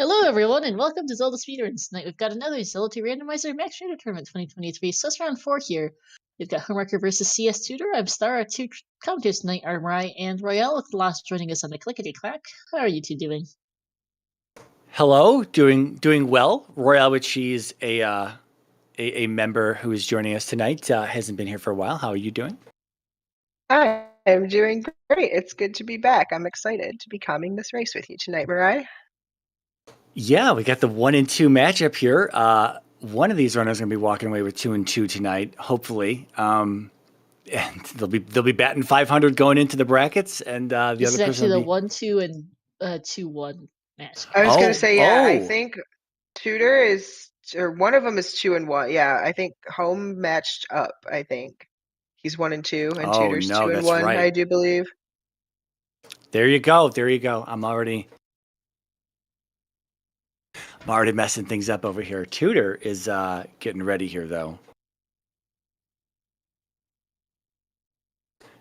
Hello, everyone, and welcome to Zelda Speedruns. Tonight we've got another Zelda Randomizer Max Random Tournament 2023. So it's round 4 here. We've got Homewrecker versus CS Tutor. I'm Star. Our two commentators tonight are Mariah and Royale, with the last joining us on the Clickety Clack. How are you two doing? Hello, doing well. Royale, which she's a member who is joining us tonight, hasn't been here for a while. How are you doing? Hi, I'm doing great. It's good to be back. I'm excited to be calming this race with you tonight, Mariah. Yeah, we got the 1 and 2 matchup here. One of these runners is going to be walking away with 2 and 2 tonight, hopefully. And they'll be batting 500 going into the brackets, and the This other is person actually will the be 1-2 and 2-1 match. I was Oh, gonna say, yeah, I oh. think Tutor is, or one of them is 2 and 1. Yeah, I think Home matched up. I think he's 1 and 2, and Oh Tutor's no, 2 and that's 1. right. I do believe. There you go. There you go. I'm already messing things up over here. Tutor is getting ready here, though.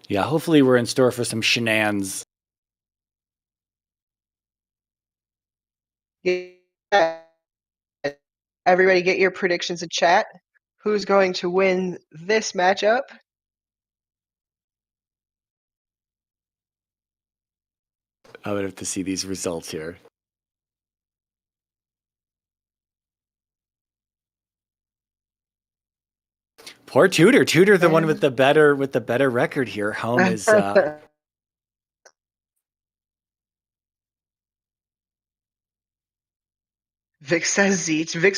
Yeah, hopefully we're in store for some shenanigans. Yeah. Everybody, get your predictions in chat. Who's going to win this matchup? I would have to see these results here. Poor Tutor. Tutor, the one with the better record here. Home is Vix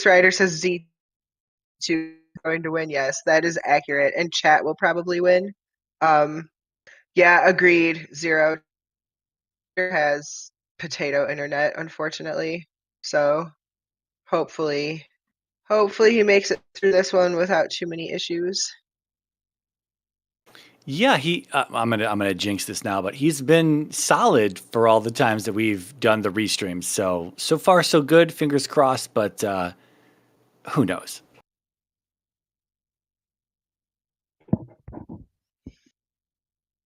Rider says Z2 going to win. Yes, that is accurate. And chat will probably win. Yeah, agreed. Zero has potato internet, unfortunately. So hopefully he makes it through this one without too many issues. Yeah, I'm gonna jinx this now, but he's been solid for all the times that we've done the restreams. So far so good. Fingers crossed, but who knows?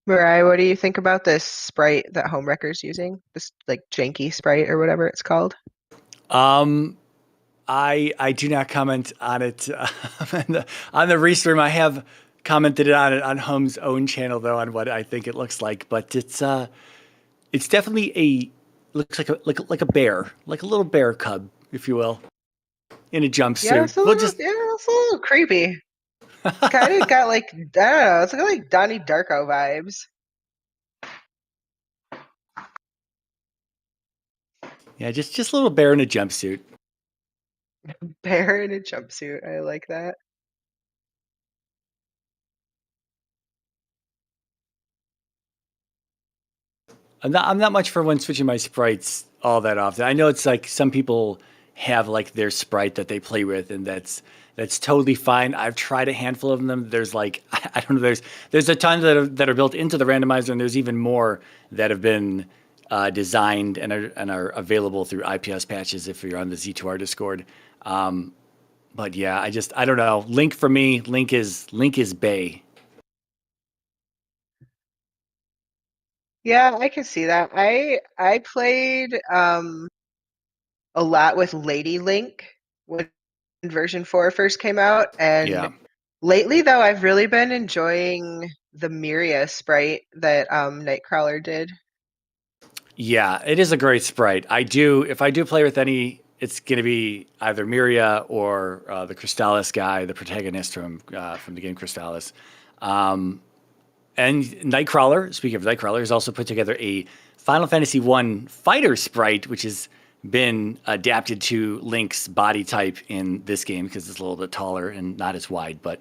Mariah, what do you think about this sprite that Homewrecker's using? This like janky sprite or whatever it's called? I do not comment on it on the restream. I have commented on it on Home's own channel though, on what I think it looks like. But it's definitely looks like a bear, like a little bear cub, if you will, in a jumpsuit. Yeah, it's a little creepy. It's kind of got like, I don't know, it's got like Donnie Darko vibes. Yeah, just a little bear in a jumpsuit. Bear in a jumpsuit. I like that. I'm not much for when switching my sprites all that often. I know it's like some people have like their sprite that they play with, and that's totally fine. I've tried a handful of them. There's like I don't know. There's a ton that are built into the randomizer, and there's even more that have been designed and are available through IPS patches if you're on the Z2R Discord. But yeah, I don't know. Link for me, Link is Bay. Yeah, I can see that. I played a lot with Lady Link when version 4 first came out, and Yeah. lately though I've really been enjoying the Miria sprite that Nightcrawler did. Yeah, it is a great sprite. If I do play with any, it's going to be either Miria or the Crystallis guy, the protagonist from the game Crystallis. And Nightcrawler, speaking of Nightcrawler, has also put together a Final Fantasy I fighter sprite, which has been adapted to Link's body type in this game because it's a little bit taller and not as wide. But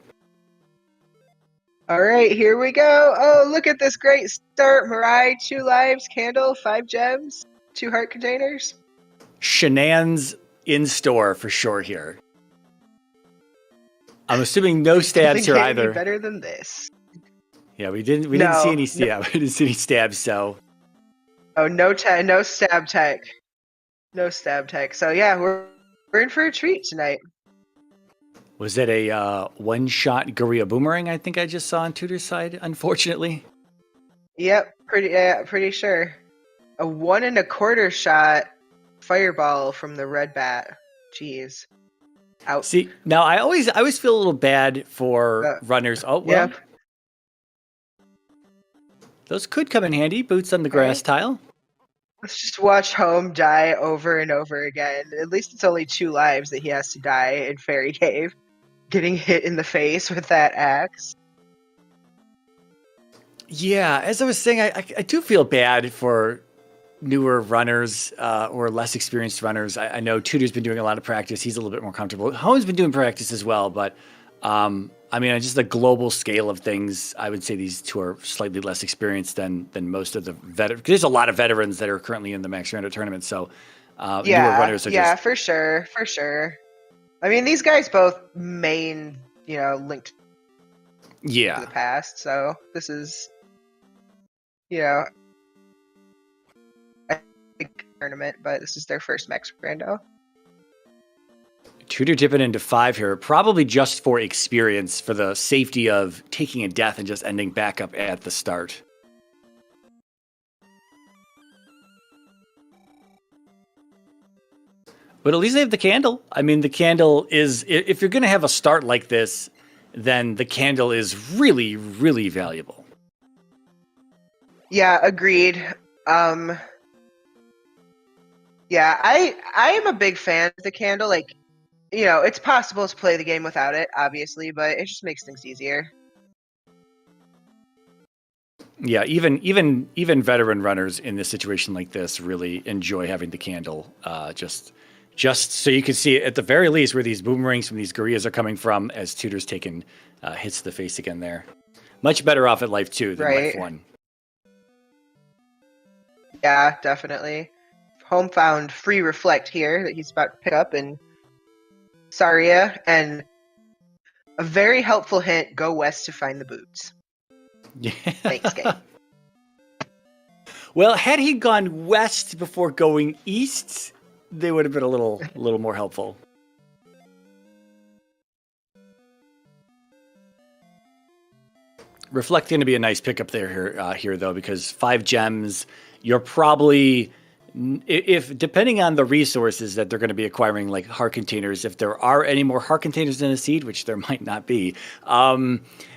all right, here we go. Oh, look at this great start. Mariah, 2 lives, Candle, 5 gems, 2 heart containers. shenanigans in store for sure here. I'm assuming no stabs here either. Better than this. Yeah, we didn't see any stabs. We didn't see any stabs. So. Oh, no stab tech. No stab tech. So yeah, we're in for a treat tonight. Was it a one-shot Guria Boomerang? I think I just saw on Tutor's side, unfortunately. Yep, pretty sure. A 1 1/4 shot fireball from the red bat. Jeez. Out. See, now I always feel a little bad for runners. Oh, well. Yep. Those could come in handy. Boots on the grass tile. Let's just watch Home die over and over again. At least it's only 2 lives that he has to die in Fairy Cave. Getting hit in the face with that axe. Yeah, as I was saying, I do feel bad for newer runners or less experienced runners. I know Tudor's been doing a lot of practice. He's a little bit more comfortable. Home's been doing practice as well, but I mean, on just the global scale of things, I would say these two are slightly less experienced than most of the veterans. There's a lot of veterans that are currently in the Max Rando tournament, so newer runners are just... for sure. I mean, these guys both linked to the past, so this is, a big tournament, but this is their first Max Rando. Tudor dipping into 5 here, probably just for experience, for the safety of taking a death and just ending back up at the start. But at least they have the candle. I mean, the candle is, if you're going to have a start like this, then the candle is really, really valuable. Yeah, agreed. I am a big fan of the candle. Like, it's possible to play the game without it, obviously, but it just makes things easier. Yeah, even veteran runners in this situation like this really enjoy having the candle. Just so you can see at the very least where these boomerangs from these gorillas are coming from, as Tudor's taking hits to the face again there. Much better off at life 2 than life 1. Yeah, definitely. Home found free reflect here that he's about to pick up, and Saria, and a very helpful hint, go west to find the boots. Yeah. Thanks, game. Well, had he gone west before going east, they would have been a little more helpful. Reflect going to be a nice pickup there here though, because 5 gems, you're probably, if depending on the resources that they're going to be acquiring, like heart containers, if there are any more heart containers in the seed, which there might not be,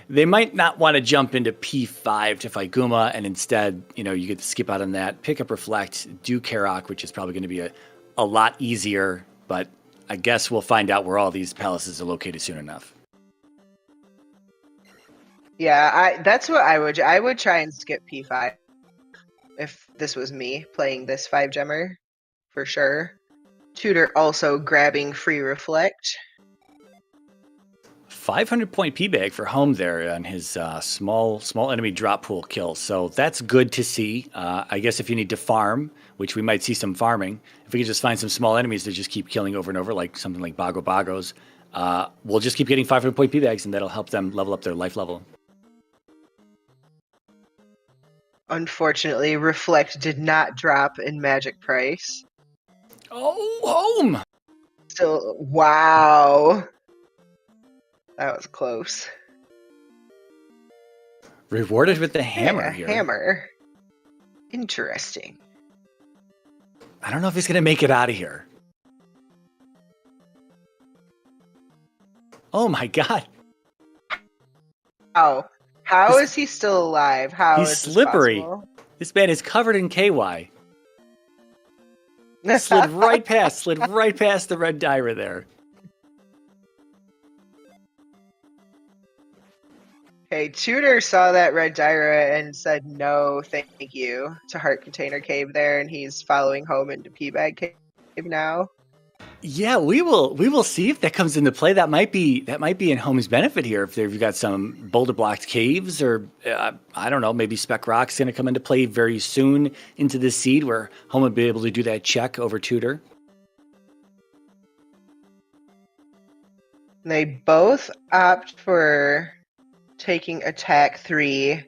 they might not want to jump into P5 to fight Guma, and instead, you get to skip out on that, pick up Reflect, do Karok, which is probably going to be a lot easier, but I guess we'll find out where all these palaces are located soon enough. Yeah, that's what I would try and skip P5 if this was me playing this 5-gemmer, for sure. Tudor also grabbing free reflect. 500-point P-bag for Home there on his small enemy drop pool kill. So that's good to see. I guess if you need to farm, which we might see some farming, if we could just find some small enemies to just keep killing over and over, like something like Bago Bagos, we'll just keep getting 500-point P-bags, and that'll help them level up their life level. Unfortunately, Reflect did not drop in magic price. Oh, Home! Still, wow. That was close. Rewarded with the hammer here. Hammer. Interesting. I don't know if he's going to make it out of here. Oh my god. Oh. How is he still alive? He's slippery. This man is covered in KY. slid right past the red Dyra there. Hey, Tudor saw that red Dyra and said no, thank you to Heart Container Cave there, and he's following Home into P-Bag Cave now. Yeah, we will see if that comes into play. That might be in Home's benefit here if they've got some boulder blocked caves, or I don't know, maybe Spec Rock's going to come into play very soon into this seed where Home would be able to do that check over Tudor. They both opt for taking attack 3.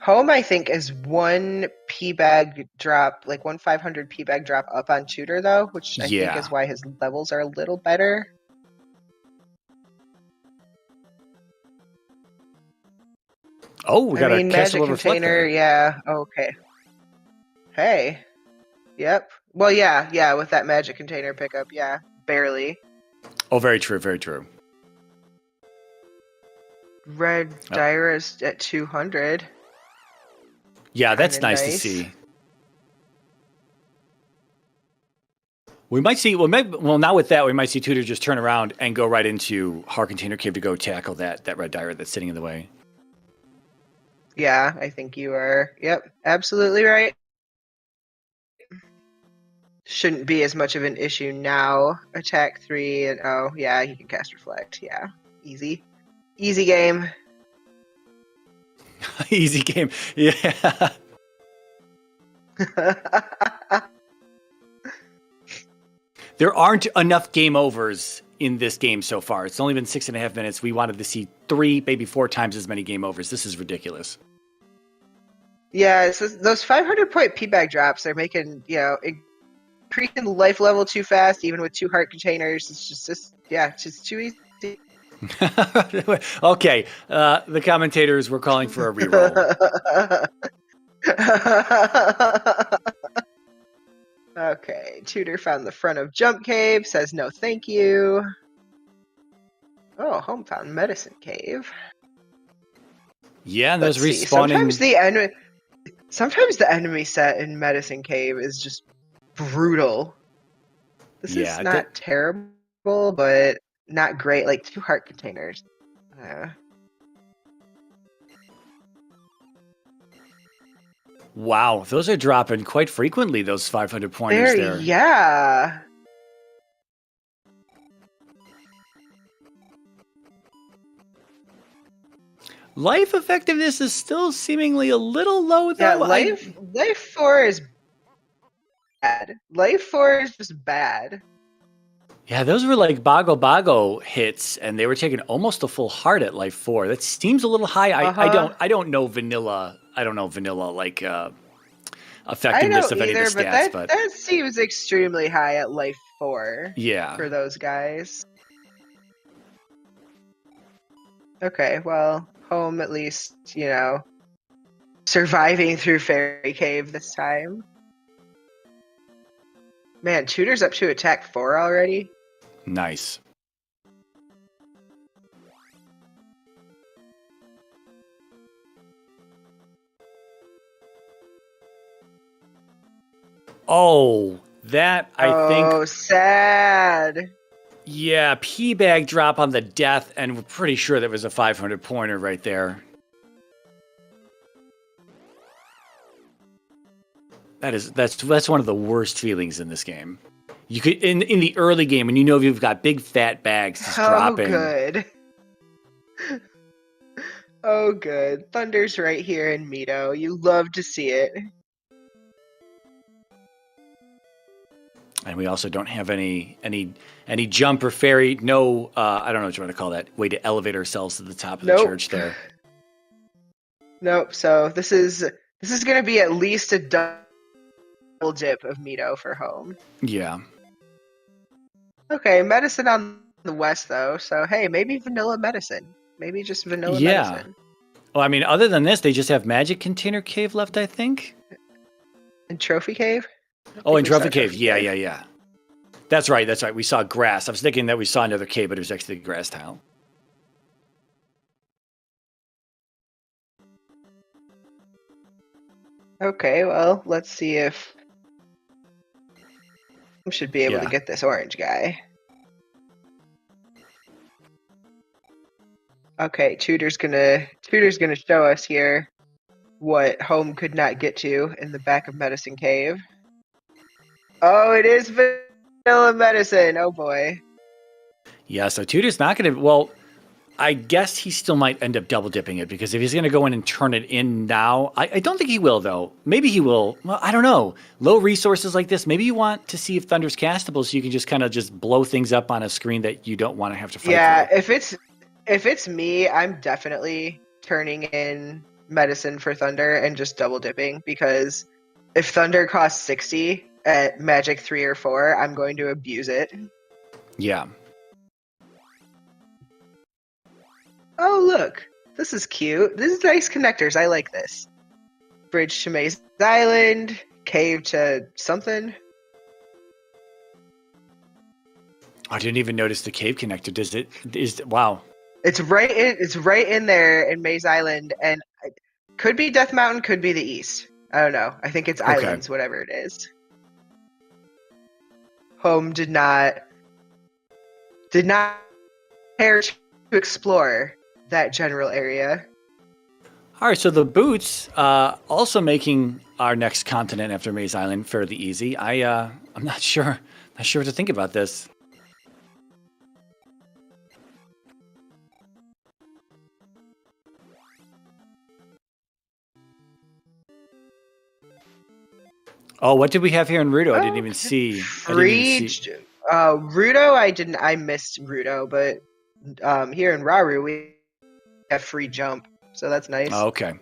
Home, I think, is 1 P-bag drop, like 1 500 P-bag drop up on Tudor, though, which I think is why his levels are a little better. Oh, we got a Magic Castle of Container, Reflector. yeah, okay. Hey. Yep, Well, yeah, with that magic container pickup, yeah, barely. Oh, very true, very true. Red Dyra's at 200. Yeah, that's Kinda nice to see. We might see. Well, now with that, we might see Tutor just turn around and go right into Heart Container Cave to go tackle that red Dyra that's sitting in the way. Yeah, I think you are. Yep, absolutely right. Shouldn't be as much of an issue now. Attack 3 and oh yeah, he can cast Reflect. Yeah, easy game. Easy game. Yeah. There aren't enough game overs in this game so far. It's only been 6.5 minutes. We wanted to see 3, maybe 4 times as many game overs. This is ridiculous. Yeah, so those 500-point P-bag drops are making, increasing the life level too fast, even with 2 heart containers. It's just too easy. Okay, the commentators were calling for a reroll. Okay, Tutor found the front of Jump Cave, says no thank you. Oh, Home found Medicine Cave. Yeah, and those respawning. Sometimes the enemy set in Medicine Cave is just brutal. This is not terrible, but not great. Like 2 heart containers. Wow, those are dropping quite frequently, those 500 pointers there. Yeah. Life effectiveness is still seemingly a little low, though. Yeah, life 4 is bad. Life 4 is just bad. Yeah, those were like Bago hits, and they were taking almost a full heart at Life 4. That seems a little high. I don't know vanilla. I don't know vanilla like effectiveness of any of the stats, but that seems extremely high at Life 4. Yeah, for those guys. Okay, well, Home at least, surviving through Fairy Cave this time. Man, Tutor's up to attack 4 already. Nice. Oh, that I think. Oh, sad. Yeah, P-bag drop on the death, and we're pretty sure that was a 500 pointer right there. That's one of the worst feelings in this game. You could in the early game when you know you've got big fat bags just dropping. Oh, good. Oh, good. Thunder's right here in Mito. You love to see it. And we also don't have any jump or fairy. No, I don't know what you want to call that. Way to elevate ourselves to the top of the church there. Nope. So this is going to be at least a double dip of Mito for Home. Yeah. Okay, medicine on the west though. So hey, maybe vanilla medicine. Maybe just vanilla medicine. Well, I mean, other than this, they just have Magic Container Cave left, I think. And Trophy Cave. Oh, in Trophy Cave. Yeah. That's right. We saw grass. I was thinking that we saw another cave, but it was actually a grass tile. Okay, well, let's see if we should be able to get this orange guy. Okay, Tutor's gonna show us here what Home could not get to in the back of Medicine Cave. Oh, it is vanilla medicine. Oh boy. Yeah, so Tutor's not going to. Well, I guess he still might end up double dipping it because if he's going to go in and turn it in now, I don't think he will though. Maybe he will. Well, I don't know. Low resources like this, maybe you want to see if Thunder's castable so you can just kind of just blow things up on a screen that you don't want to have to fight. Yeah, for. if it's me, I'm definitely turning in medicine for Thunder and just double dipping because if Thunder costs 60 at Magic 3 or 4, I'm going to abuse it. Yeah. Oh, look. This is cute. This is nice connectors. I like this. Bridge to Maze Island. Cave to something. I didn't even notice the cave connector. Wow. It's right in there in Maze Island, and could be Death Mountain, could be the east. I don't know. I think it's Okay. islands, whatever it is. Home did not care to explore that general area. All right, so the boots also making our next continent after Maze Island fairly easy. I'm not sure what to think about this. Oh, what did we have here in Rudo? I didn't even see. Rudo, I missed Rudo, but here in Raru we have free jump, so that's nice. Oh, okay.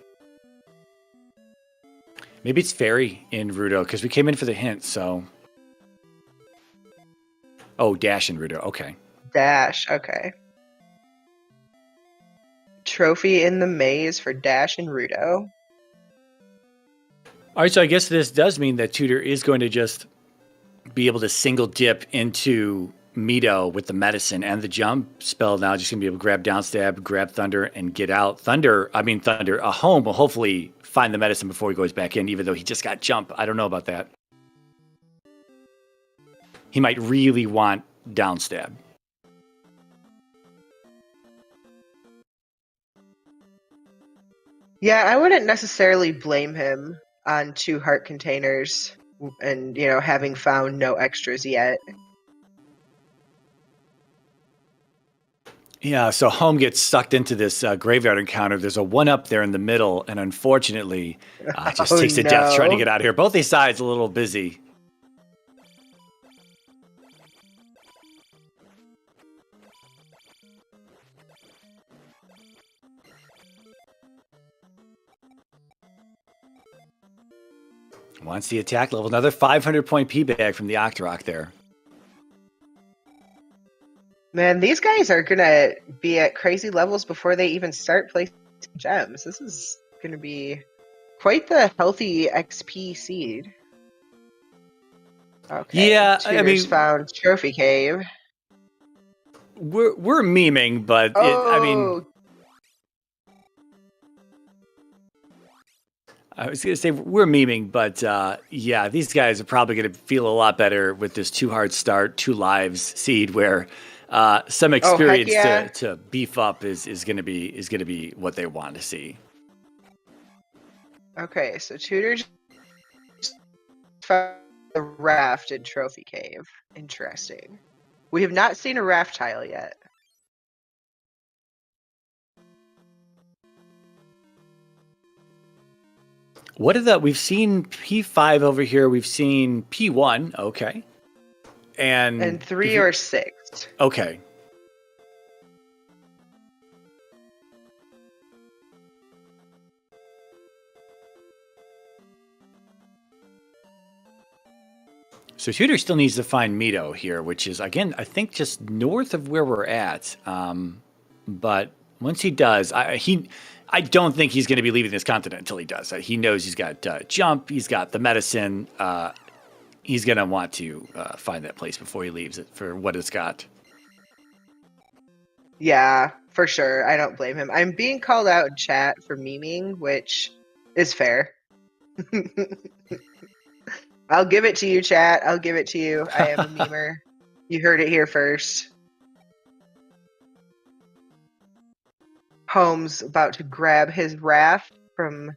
Maybe it's fairy in Rudo because we came in for the hint. So, dash in Rudo. Okay. Dash. Okay. Trophy in the maze for Dash and Rudo. All right, so I guess this does mean that Tutor is going to just be able to single dip into Mito with the medicine and the jump spell. Now just going to be able to grab down stab, grab Thunder, and get out. Thunder, Home will hopefully find the medicine before he goes back in, even though he just got jump. I don't know about that. He might really want down stab. Yeah, I wouldn't necessarily blame him on 2 heart containers and, having found no extras yet. Yeah, so Home gets sucked into this graveyard encounter. There's a 1-up there in the middle, and unfortunately, just takes a death trying to get out of here. Both these sides a little busy. Wants the attack level. Another 500-point P-bag from the Octorok there. Man, these guys are going to be at crazy levels before they even start placing gems. This is going to be quite the healthy XP seed. Okay. Yeah, Tutor's found Trophy Cave. We're memeing, but I was going to say we're memeing, but yeah, these guys are probably going to feel a lot better with this 2 hard start, 2 lives seed, where some experience to beef up is going to be what they want to see. Okay, so Tutor found the raft in Trophy Cave. Interesting. We have not seen a raft tile yet. What are the? We've seen P5 over here. We've seen P1. Okay. And 3 or 6. Okay. So Tutor still needs to find Mito here, which is, again, I think just north of where we're at. But once he does, I don't think he's going to be leaving this continent until he does. He knows he's got jump, he's got the medicine. He's going to want to find that place before he leaves it for what it's got. Yeah, for sure. I don't blame him. I'm being called out in chat for memeing, which is fair. I'll give it to you, chat. I'll give it to you. I am a memer. You heard it here first. Home's about to grab his raft from,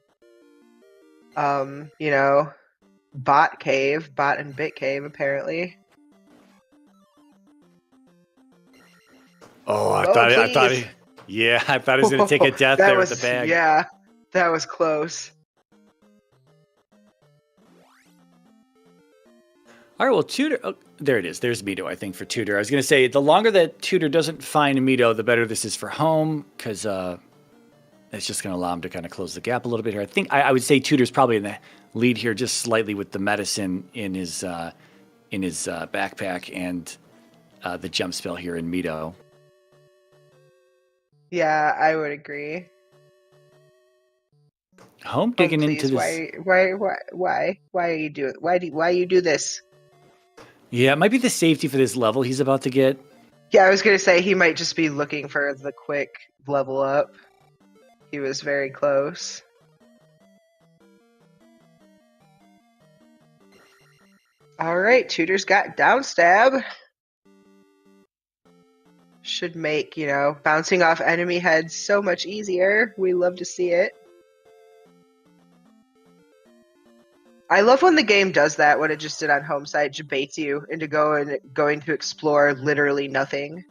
Bot and Bit Cave, apparently. Oh, I thought he was going to take a death there with the bag. Yeah, that was close. All right, well, Tutor, there it is. There's Mito, I think, for Tutor. I was going to say, the longer that Tutor doesn't find Mito, the better this is for Home, because it's just going to allow him to kind of close the gap a little bit here. I think I would say Tutor's probably in the lead here just slightly with the medicine in his backpack and the jump spell here in Mito. Yeah, I would agree. Home digging into this. Why are you doing? Why you do this? Yeah, it might be the safety for this level he's about to get. Yeah, I was going to say he might just be looking for the quick level up. He was very close. All right, Tutor's got down stab. Should make, bouncing off enemy heads so much easier. We love to see it. I love when the game does that, what it just did on home side, debates you into going to explore literally nothing.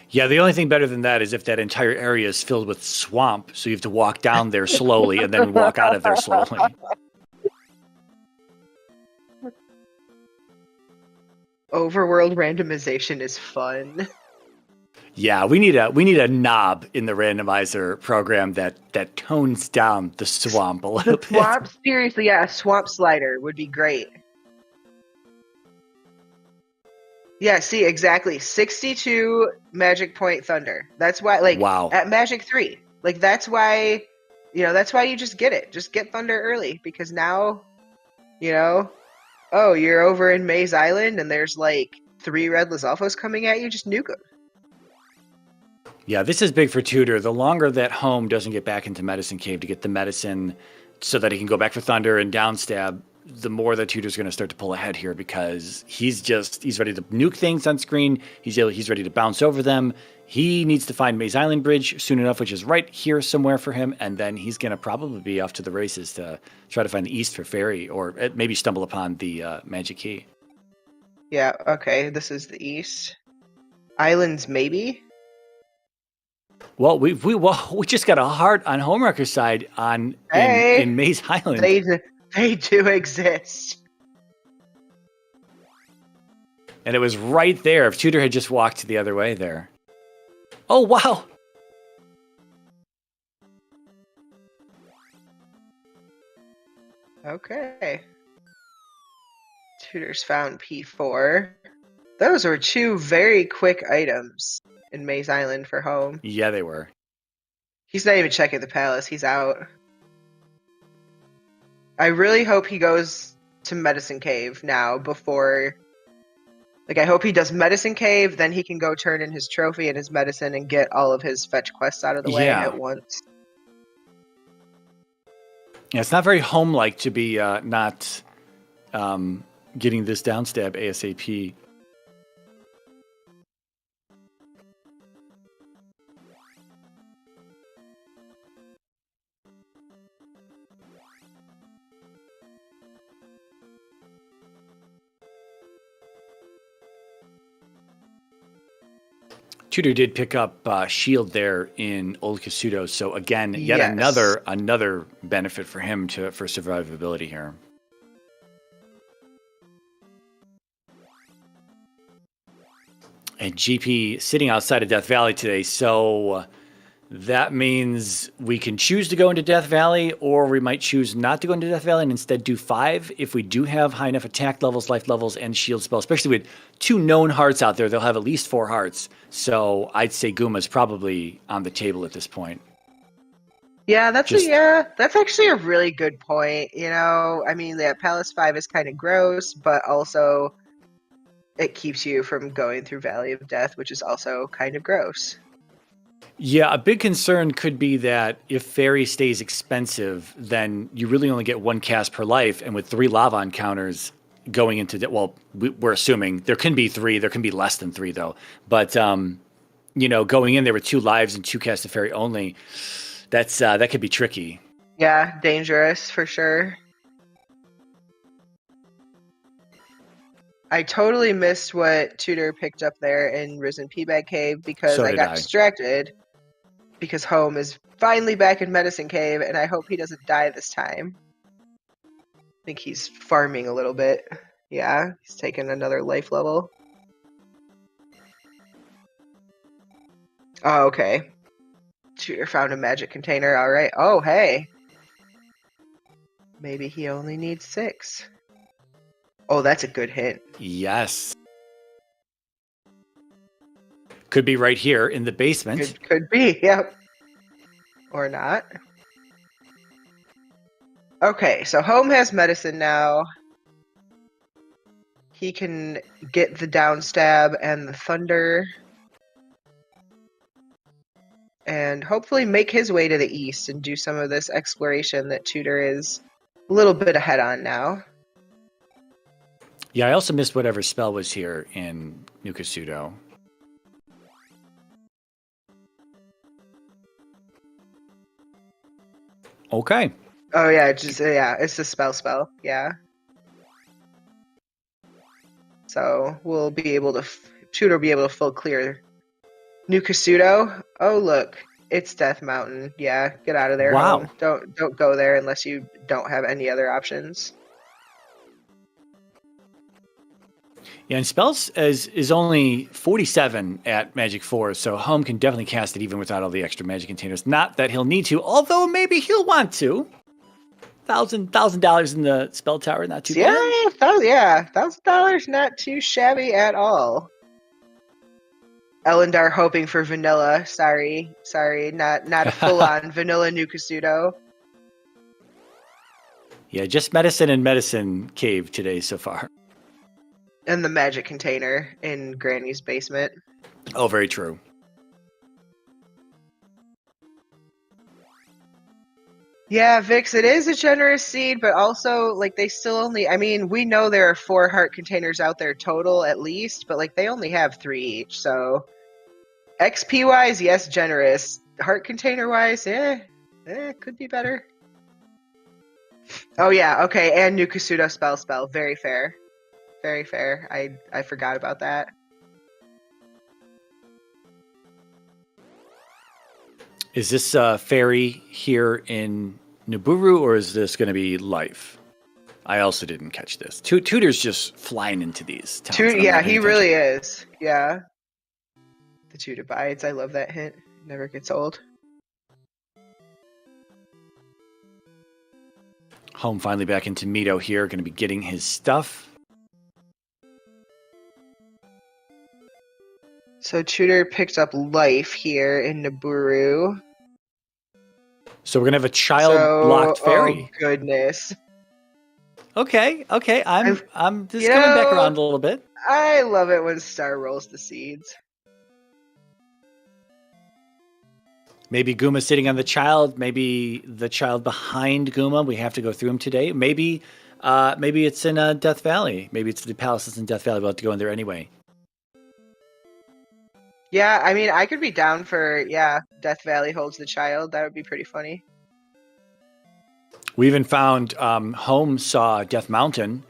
Yeah, the only thing better than that is if that entire area is filled with swamp, so you have to walk down there slowly and then walk out of there slowly. Overworld randomization is fun. Yeah, we need a knob in the randomizer program that tones down the swamp a little bit. Swamp, seriously, yeah, swamp slider would be great. Yeah, see, exactly. 62 magic point thunder. That's why, Wow. At Magic 3, that's why, that's why you just get it. Just get thunder early, because now, oh, you're over in Maze Island, and there's, 3 red Lizalfos coming at you, just nuke them. Yeah, this is big for Tutor. The longer that Home doesn't get back into Medicine Cave to get the medicine so that he can go back for Thunder and downstab, the more that Tutor's going to start to pull ahead here because he's ready to nuke things on screen. He's ready to bounce over them. He needs to find Maze Island Bridge soon enough, which is right here somewhere for him, and then he's going to probably be off to the races to try to find the East for Fairy or maybe stumble upon the Magic Key. Yeah, okay, this is the East. Islands, maybe? Well, we just got a heart on Homewrecker's side in Maze Island. They do exist. And it was right there. If Tutor had just walked the other way there. Oh, wow. Okay. Tutor's found P4. Those were 2 very quick items in Maze Island for Home. Yeah, they were. He's not even checking the palace. He's out. I really hope he goes to Medicine Cave now before... I hope he does Medicine Cave, then he can go turn in his trophy and his medicine and get all of his fetch quests out of the way at once. Yeah, it's not very Home-like to be not getting this downstab ASAP. Tutor did pick up shield there in Old Casuto, so again, yet another benefit for him for survivability here. And GP sitting outside of Death Valley today, so that means we can choose to go into Death Valley, or we might choose not to go into Death Valley and instead do 5. If we do have high enough attack levels, life levels, and shield spell, especially with 2 known hearts out there, they'll have at least 4 hearts. So I'd say Guma's probably on the table at this point. Yeah, that's actually a really good point. I mean, Palace 5 is kind of gross, but also it keeps you from going through Valley of Death, which is also kind of gross. Yeah, a big concern could be that if Fairy stays expensive, then you really only get 1 cast per life, and with 3 lava encounters going into... Well, we're assuming there can be 3, there can be less than 3, though. But, going in there with 2 lives and 2 casts of Fairy only, that could be tricky. Yeah, dangerous, for sure. I totally missed what Tutor picked up there in Risen Peabag Cave because I got distracted. Because Home is finally back in Medicine Cave, and I hope he doesn't die this time. I think he's farming a little bit. Yeah, he's taking another life level. Oh, okay. Tutor found a magic container, alright. Oh, hey. Maybe he only needs 6. Oh, that's a good hint. Yes. Could be right here in the basement. Could be, yep. Or not. Okay, so Home has medicine now. he can get the down stab and the thunder. And hopefully make his way to the east and do some of this exploration that Tutor is a little bit ahead on now. Yeah, I also missed whatever spell was here in Nukasudo. Okay. Oh yeah, it's the spell. Yeah. So we'll be able to Tutor will be able to full clear Nukasudo. Oh look, it's Death Mountain. Yeah, get out of there. Wow. Home. Don't go there unless you don't have any other options. Yeah, and spells is only 47 at Magic 4, so Home can definitely cast it even without all the extra magic containers. Not that he'll need to, although maybe he'll want to. $1,000 in the spell tower, not too bad. $1,000, not too shabby at all. Elendar hoping for vanilla. Sorry, not a full-on vanilla Nukasudo. Yeah, just medicine and medicine cave today so far. And the magic container in Granny's basement. Oh, very true. Yeah, Vix, it is a generous seed, but also, like, they still only... I mean, we know there are 4 heart containers out there total, at least, but, like, they only have 3 each, so... XP-wise, yes, generous. Heart container-wise, could be better. Oh, yeah, okay, and Nukasudo spell. Very fair. Very fair. I forgot about that. Is this fairy here in Nibiru, or is this going to be life? I also didn't catch this. Tutor's just flying into these towns. Yeah, he really is. Yeah. The Tutor bites. I love that hint. Never gets old. Home finally back into Mito here. Going to be getting his stuff. So Tutor picked up life here in Nibiru. So we're gonna have a child-blocked fairy. Oh goodness. Okay. I'm just coming back around a little bit. I love it when Star rolls the seeds. Maybe Guma's sitting on the child. Maybe the child behind Guma. We have to go through him today. Maybe it's in Death Valley. Maybe it's the palace that's in Death Valley. We'll have to go in there anyway. Yeah, I mean, I could be down for, Death Valley holds the child. That would be pretty funny. We even found Home saw Death Mountain,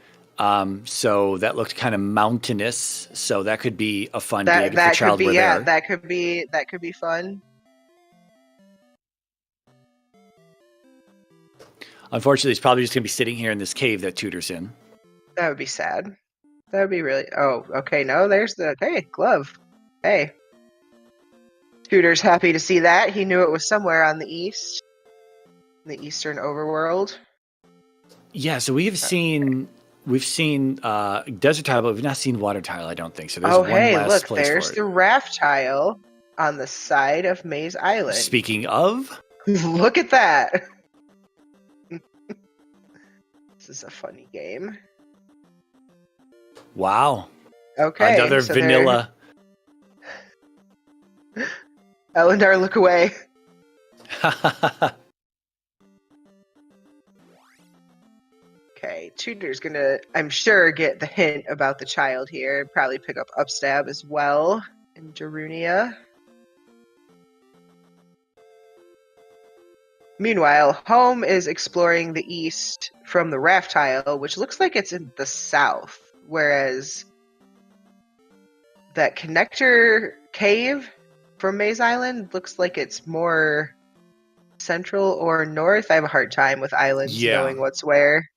so that looked kind of mountainous. So that could be a fun dig if the child were there. That could be fun. Unfortunately, he's probably just going to be sitting here in this cave that Tutor's in. That would be sad. That would be really... Oh, okay, no, there's the... Hey, glove. Hey. Tutor's happy to see that. He knew it was somewhere on the east. In the eastern overworld. Yeah, so we've seen desert tile, but we've not seen water tile, I don't think. So there's look, place there's for it. the raft tile on the side of Maze Island. Speaking of... Look at that! This is a funny game. Wow. Okay. Another vanilla... Elendar, look away. Okay, Tutor's gonna, I'm sure, get the hint about the child here. Probably pick up Upstab as well in Darunia. Meanwhile, Home is exploring the east from the raft tile, which looks like it's in the south, whereas that connector cave from Maze Island looks like it's more central or north. I have a hard time with islands knowing what's where.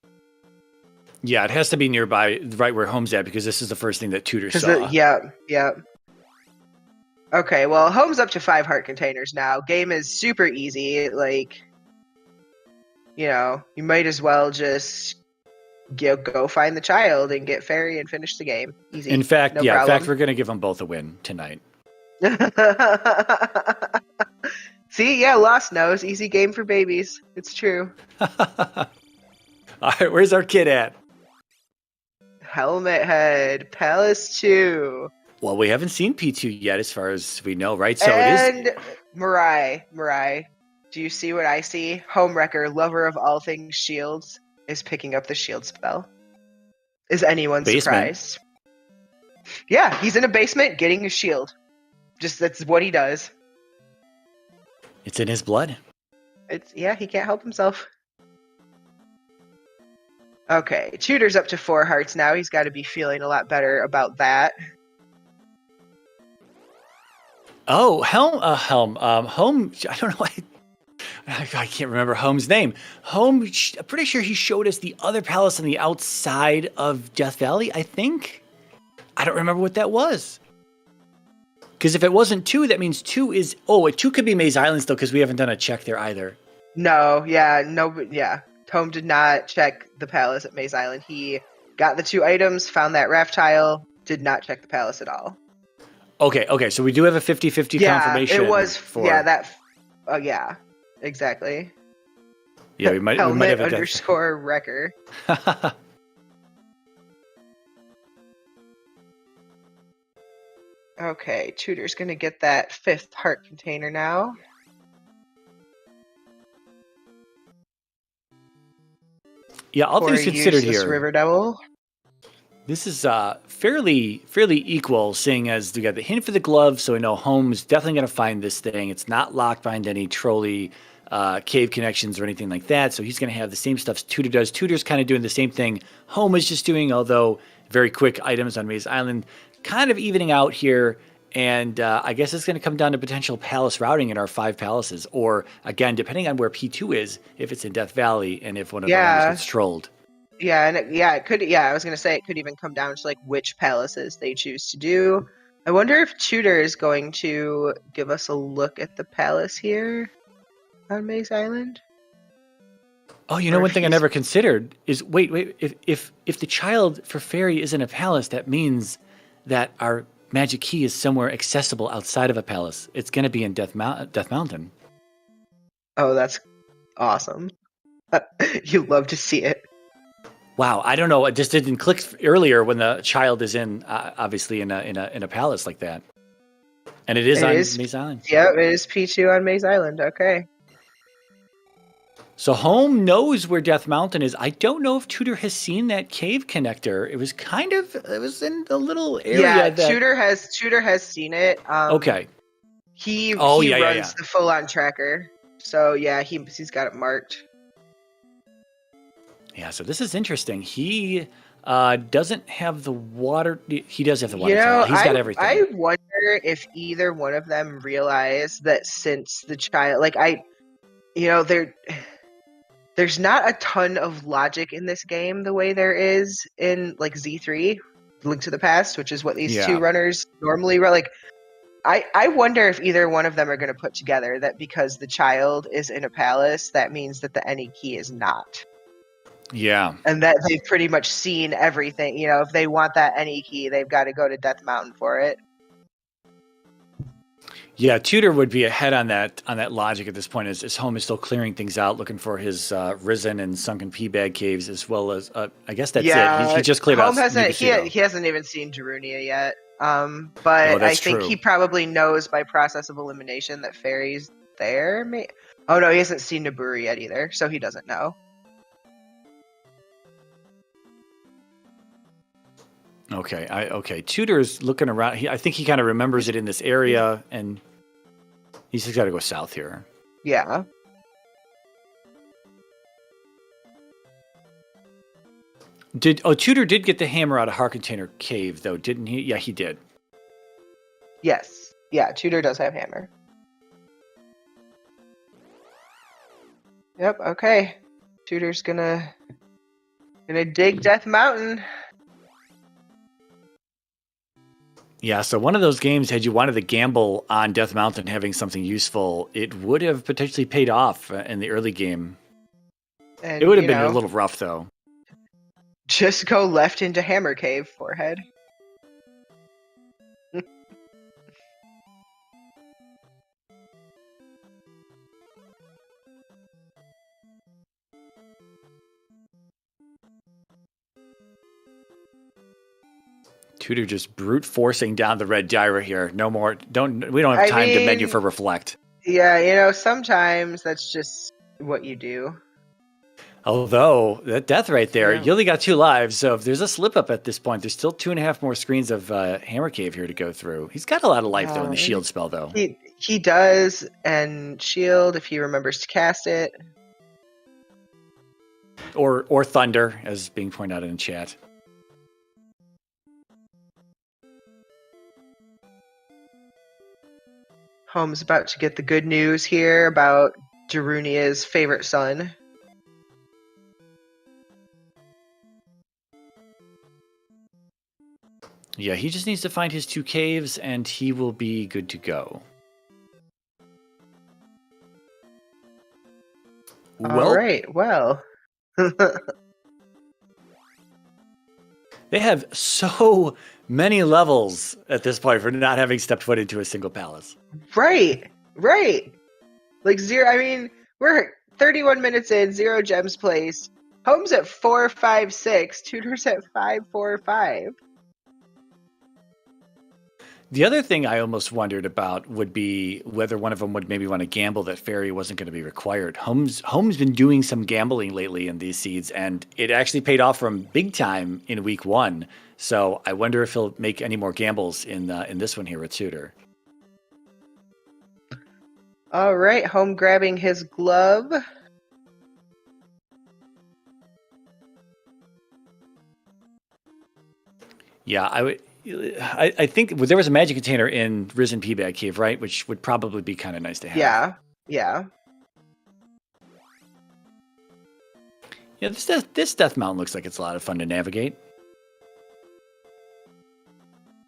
Yeah, it has to be nearby, right where Home's at, because this is the first thing that Tutor saw. Yeah. Okay, well, Home's up to 5 heart containers now. Game is super easy. Like, you know, you might as well just go find the child and get fairy and finish the game. Easy. In fact, no problem. we're going to give them both a win tonight. See, Lost knows. Easy game for babies. It's true. All right, where's our kid at? Helmet Head, Palace 2. Well, we haven't seen P2 yet, as far as we know, right? So it is. And Mirai, do you see what I see? Homewrecker, lover of all things shields, is picking up the shield spell. Is anyone surprised? Yeah, he's in a basement getting a shield. Just that's what he does. It's in his blood. He can't help himself. Okay, Tutor's up to 4 hearts now. He's got to be feeling a lot better about that. Oh, Home. I don't know. I can't remember Home's name. I'm pretty sure he showed us the other palace on the outside of Death Valley, I think. I don't remember what that was. Because if it wasn't 2, that means 2 is... Oh, 2 could be Maze Island still, because we haven't done a check there either. No. Home did not check the palace at Maze Island. He got the 2 items, found that raft tile, did not check the palace at all. Okay, so we do have a 50-50 confirmation. It was... Yeah, exactly. Yeah, we might have a underscore wrecker. Okay, Tutor's gonna get that 5th heart container now. Yeah, all things considered here. River Devil. This is fairly equal, seeing as we got the hint for the glove, so we know Home's definitely going to find this thing. It's not locked behind any trolley cave connections or anything like that, so he's going to have the same stuff Tutor does. Tutor's kind of doing the same thing Home is just doing, although very quick items on Maze Island, kind of evening out here. And I guess it's going to come down to potential palace routing in our 5 palaces, or again, depending on where P2 is, if it's in Death Valley and if one of our gets trolled. Yeah, and it could. Yeah, I was gonna say it could even come down to like which palaces they choose to do. I wonder if Tutor is going to give us a look at the palace here on Maze Island. Oh, you know, one thing I never considered is wait. If the child for Fairy is in a palace, that means that our magic key is somewhere accessible outside of a palace. It's going to be in Death Mountain. Oh, that's awesome. You love to see it. Wow, I don't know. It just didn't click earlier when the child is in, obviously in a palace like that, and it is on Maze Island. Yep, it is P2 on Maze Island. Okay. So Home knows where Death Mountain is. I don't know if Tutor has seen that cave connector. It was in the little area. Yeah, Tutor has seen it. Okay. He runs the full-on tracker. So yeah, he's got it marked. Yeah, so this is interesting. He doesn't have the water. He does have the water. He's got everything. I wonder if either one of them realize that since the child, there's not a ton of logic in this game the way there is in like Z3, Link to the Past, which is what these 2 runners normally run. Like, I wonder if either one of them are going to put together that because the child is in a palace, that means that the any key is not. Yeah. And that they've pretty much seen everything. You know, if they want that any key, they've got to go to Death Mountain for it. Yeah, Tutor would be ahead on that logic at this point. As Home is still clearing things out, looking for his Risen and Sunken Pea Bag caves, as well as I guess that's it. He just cleared Home out. He hasn't even seen Darunia yet. But I think he probably knows by process of elimination that Fairy's there. Oh no, he hasn't seen Naburu yet either, so he doesn't know. Okay. Tutor's looking around. I think he kind of remembers it in this area, and he's just got to go south here. Yeah. Tutor did get the hammer out of Heart Container Cave, though, didn't he? Yeah, he did. Yes. Yeah, Tutor does have hammer. Yep, okay. Tutor's gonna dig Death Mountain. Yeah, so one of those games, had you wanted to gamble on Death Mountain having something useful, it would have potentially paid off in the early game. And, it would have been a little rough, though. Just go left into Hammer Cave, forehead. Tutor just brute forcing down the red gyro here. No more. We don't have time to menu for reflect. Yeah, sometimes that's just what you do. Although that death right there, you only got 2 lives. So if there's a slip up at this point, there's still 2.5 more screens of Hammer Cave here to go through. He's got a lot of life though in the shield spell though. He does, and shield if he remembers to cast it. Or thunder, as being pointed out in chat. Home's about to get the good news here about Darunia's favorite son. Yeah, he just needs to find his 2 caves, and he will be good to go. All right, well. They have so many levels at this point for not having stepped foot into a single palace. Right. Like 0, I mean, we're 31 minutes in, 0 gems placed. Home's at 4, 5, 6. Tutor's at 5, 4, 5. The other thing I almost wondered about would be whether one of them would maybe want to gamble that fairy wasn't going to be required. Home's been doing some gambling lately in these seeds, and it actually paid off for him big time in week 1. So I wonder if he'll make any more gambles in this one here with Tutor. All right, Home grabbing his glove. Yeah, I think there was a magic container in Risen Peabag Cave, right? Which would probably be kind of nice to have. Yeah. Yeah, this Death Mountain looks like it's a lot of fun to navigate.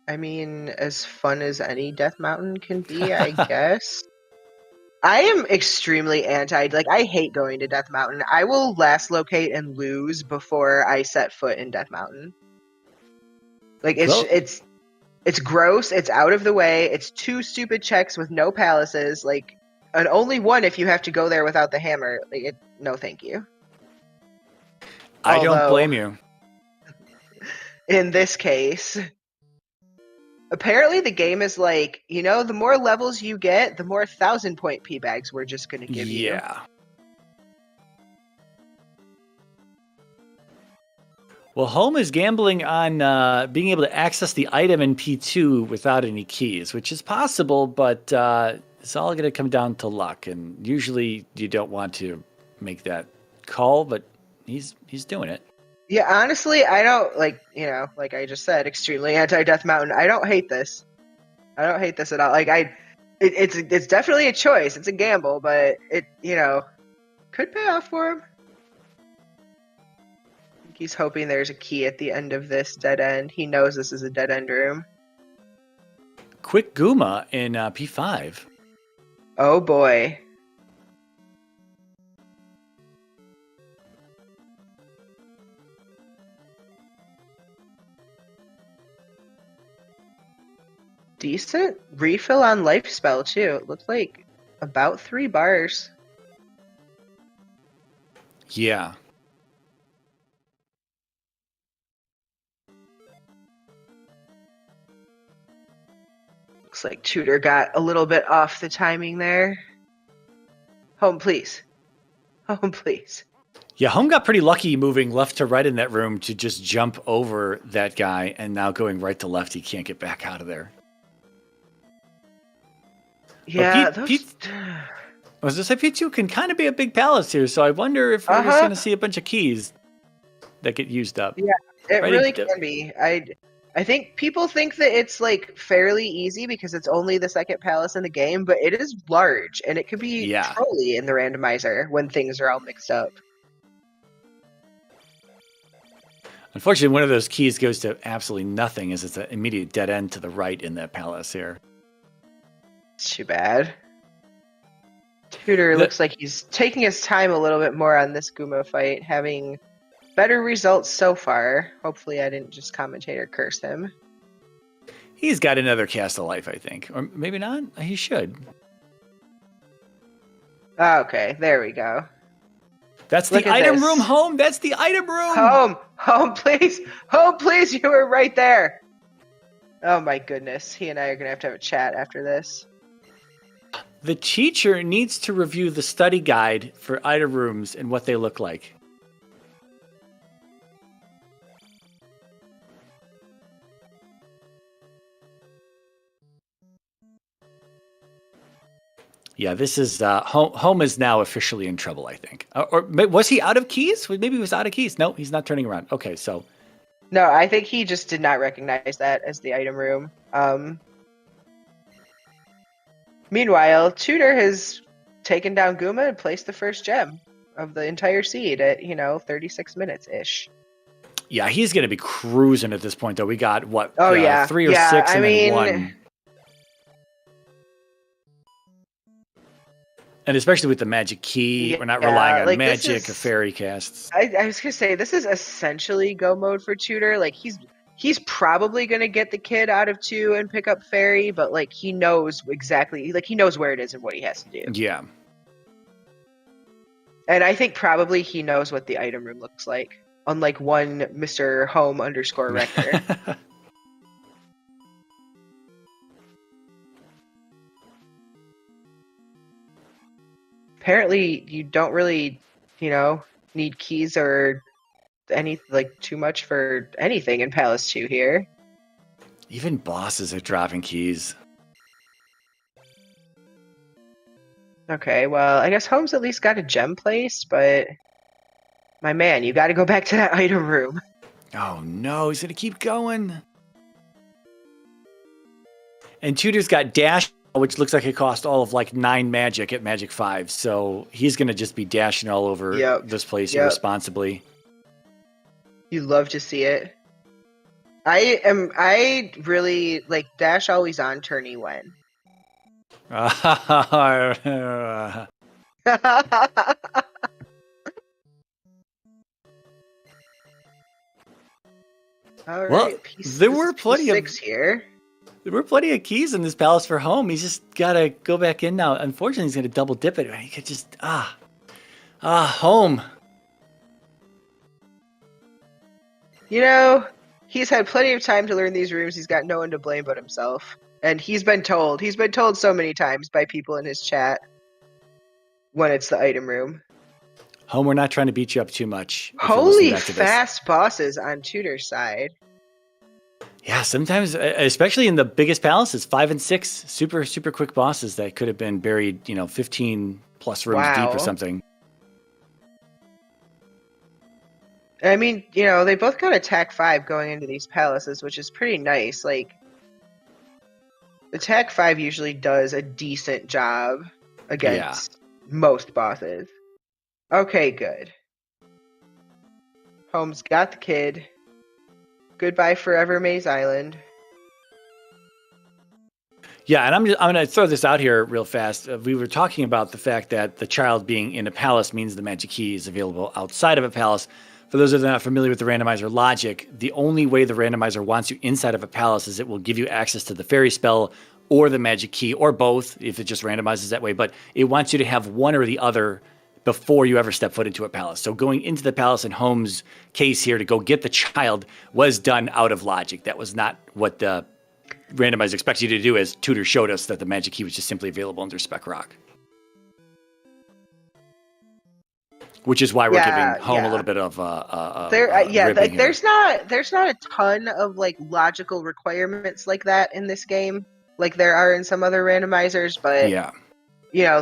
I mean, as fun as any Death Mountain can be, I guess. I am extremely I hate going to Death Mountain. I will last locate and lose before I set foot in Death Mountain. Like, it's gross, it's out of the way, it's 2 stupid checks with no palaces, like, and only 1 if you have to go there without the hammer. Like, no thank you. I don't blame you. In this case, apparently the game is like, the more levels you get, the more 1,000-point P-bags we're just going to give you. Yeah. Well, Home is gambling on being able to access the item in P2 without any keys, which is possible, but it's all going to come down to luck. And usually you don't want to make that call, but he's doing it. Yeah, honestly, I don't, like I just said, extremely anti-Death Mountain. I don't hate this. I don't hate this at all. Like, it's definitely a choice. It's a gamble, but it, could pay off for him. He's hoping there's a key at the end of this dead end. He knows this is a dead end room. Quick Guma in P5. Oh boy. Decent refill on life spell too. It looked like about 3 bars. Yeah. Looks like Tutor got a little bit off the timing there. Home, please. Home, please. Yeah, Home got pretty lucky moving left to right in that room to just jump over that guy, and now going right to left, he can't get back out of there. Yeah, I was going to say, P2 can kind of be a big palace here, so I wonder if we're just going to see a bunch of keys that get used up. Yeah, it really can be. I think people think that it's like fairly easy because it's only the second palace in the game, but it is large and it could be trolly in the randomizer when things are all mixed up. Unfortunately, one of those keys goes to absolutely nothing, as it's an immediate dead end to the right in that palace here. It's too bad. Tutor looks like he's taking his time a little bit more on this Guma fight, having better results so far. Hopefully I didn't just commentate or curse him. He's got another cast of life, I think. Or maybe not. He should. Okay, there we go. That's the item room, Home. That's the item room. Home, please. Home, please. You were right there. Oh my goodness. He and I are going to have a chat after this. The teacher needs to review the study guide for item rooms and what they look like. Yeah, this is home is now officially in trouble, I think. Or was he out of keys? Maybe he was out of keys. No, he's not turning around. Okay, so. No, I think he just did not recognize that as the item room. Meanwhile, Tutor has taken down Guma and placed the first gem of the entire seed at, 36 minutes-ish. Yeah, he's going to be cruising at this point, though. We got, what, 3 or 6 and then 1. And especially with the magic key, we're not relying on magic or fairy casts. I was going to say, this is essentially go mode for Tutor. Like, he's probably going to get the kid out of 2 and pick up fairy, but, like, he knows exactly, like, he knows where it is and what he has to do. Yeah. And I think probably he knows what the item room looks like, unlike one Mr. Home_Wrecker. Apparently, you don't really, need keys or too much for anything in Palace 2 here. Even bosses are dropping keys. Okay, well, I guess Home's at least got a gem place, but my man, you got to go back to that item room. Oh no, he's gonna keep going. And Tutor's got dash, which looks like it cost all of like 9 magic at Magic 5. So he's going to just be dashing all over this place irresponsibly. You love to see it. I really like dash always on tourney when. All right, well, there were plenty of 6 here. There were plenty of keys in this palace for Home. He's just got to go back in now. Unfortunately, he's going to double dip it. He could just, Home. He's had plenty of time to learn these rooms. He's got no one to blame but himself. And he's been told so many times by people in his chat when it's the item room. Home, we're not trying to beat you up too much. Holy fast bosses on Tutor's side. Yeah, sometimes, especially in the biggest palaces, 5 and 6, super, super quick bosses that could have been buried, 15 plus rooms deep or something. I mean, they both got attack 5 going into these palaces, which is pretty nice. Like, attack 5 usually does a decent job against most bosses. Okay, good. Home's got the kid. Goodbye forever, Maze Island. Yeah, and I'm going to throw this out here real fast. We were talking about the fact that the child being in a palace means the magic key is available outside of a palace. For those of you not familiar with the randomizer logic, the only way the randomizer wants you inside of a palace is it will give you access to the fairy spell or the magic key, or both, if it just randomizes that way. But it wants you to have one or the other before you ever step foot into a palace. So going into the palace in Home's case here to go get the child was done out of logic. That was not what the randomizer expects you to do, as Tutor showed us that the magic key was just simply available under Spec Rock. Which is why we're giving Home a little bit of there's not a ton of like logical requirements like that in this game, like there are in some other randomizers, but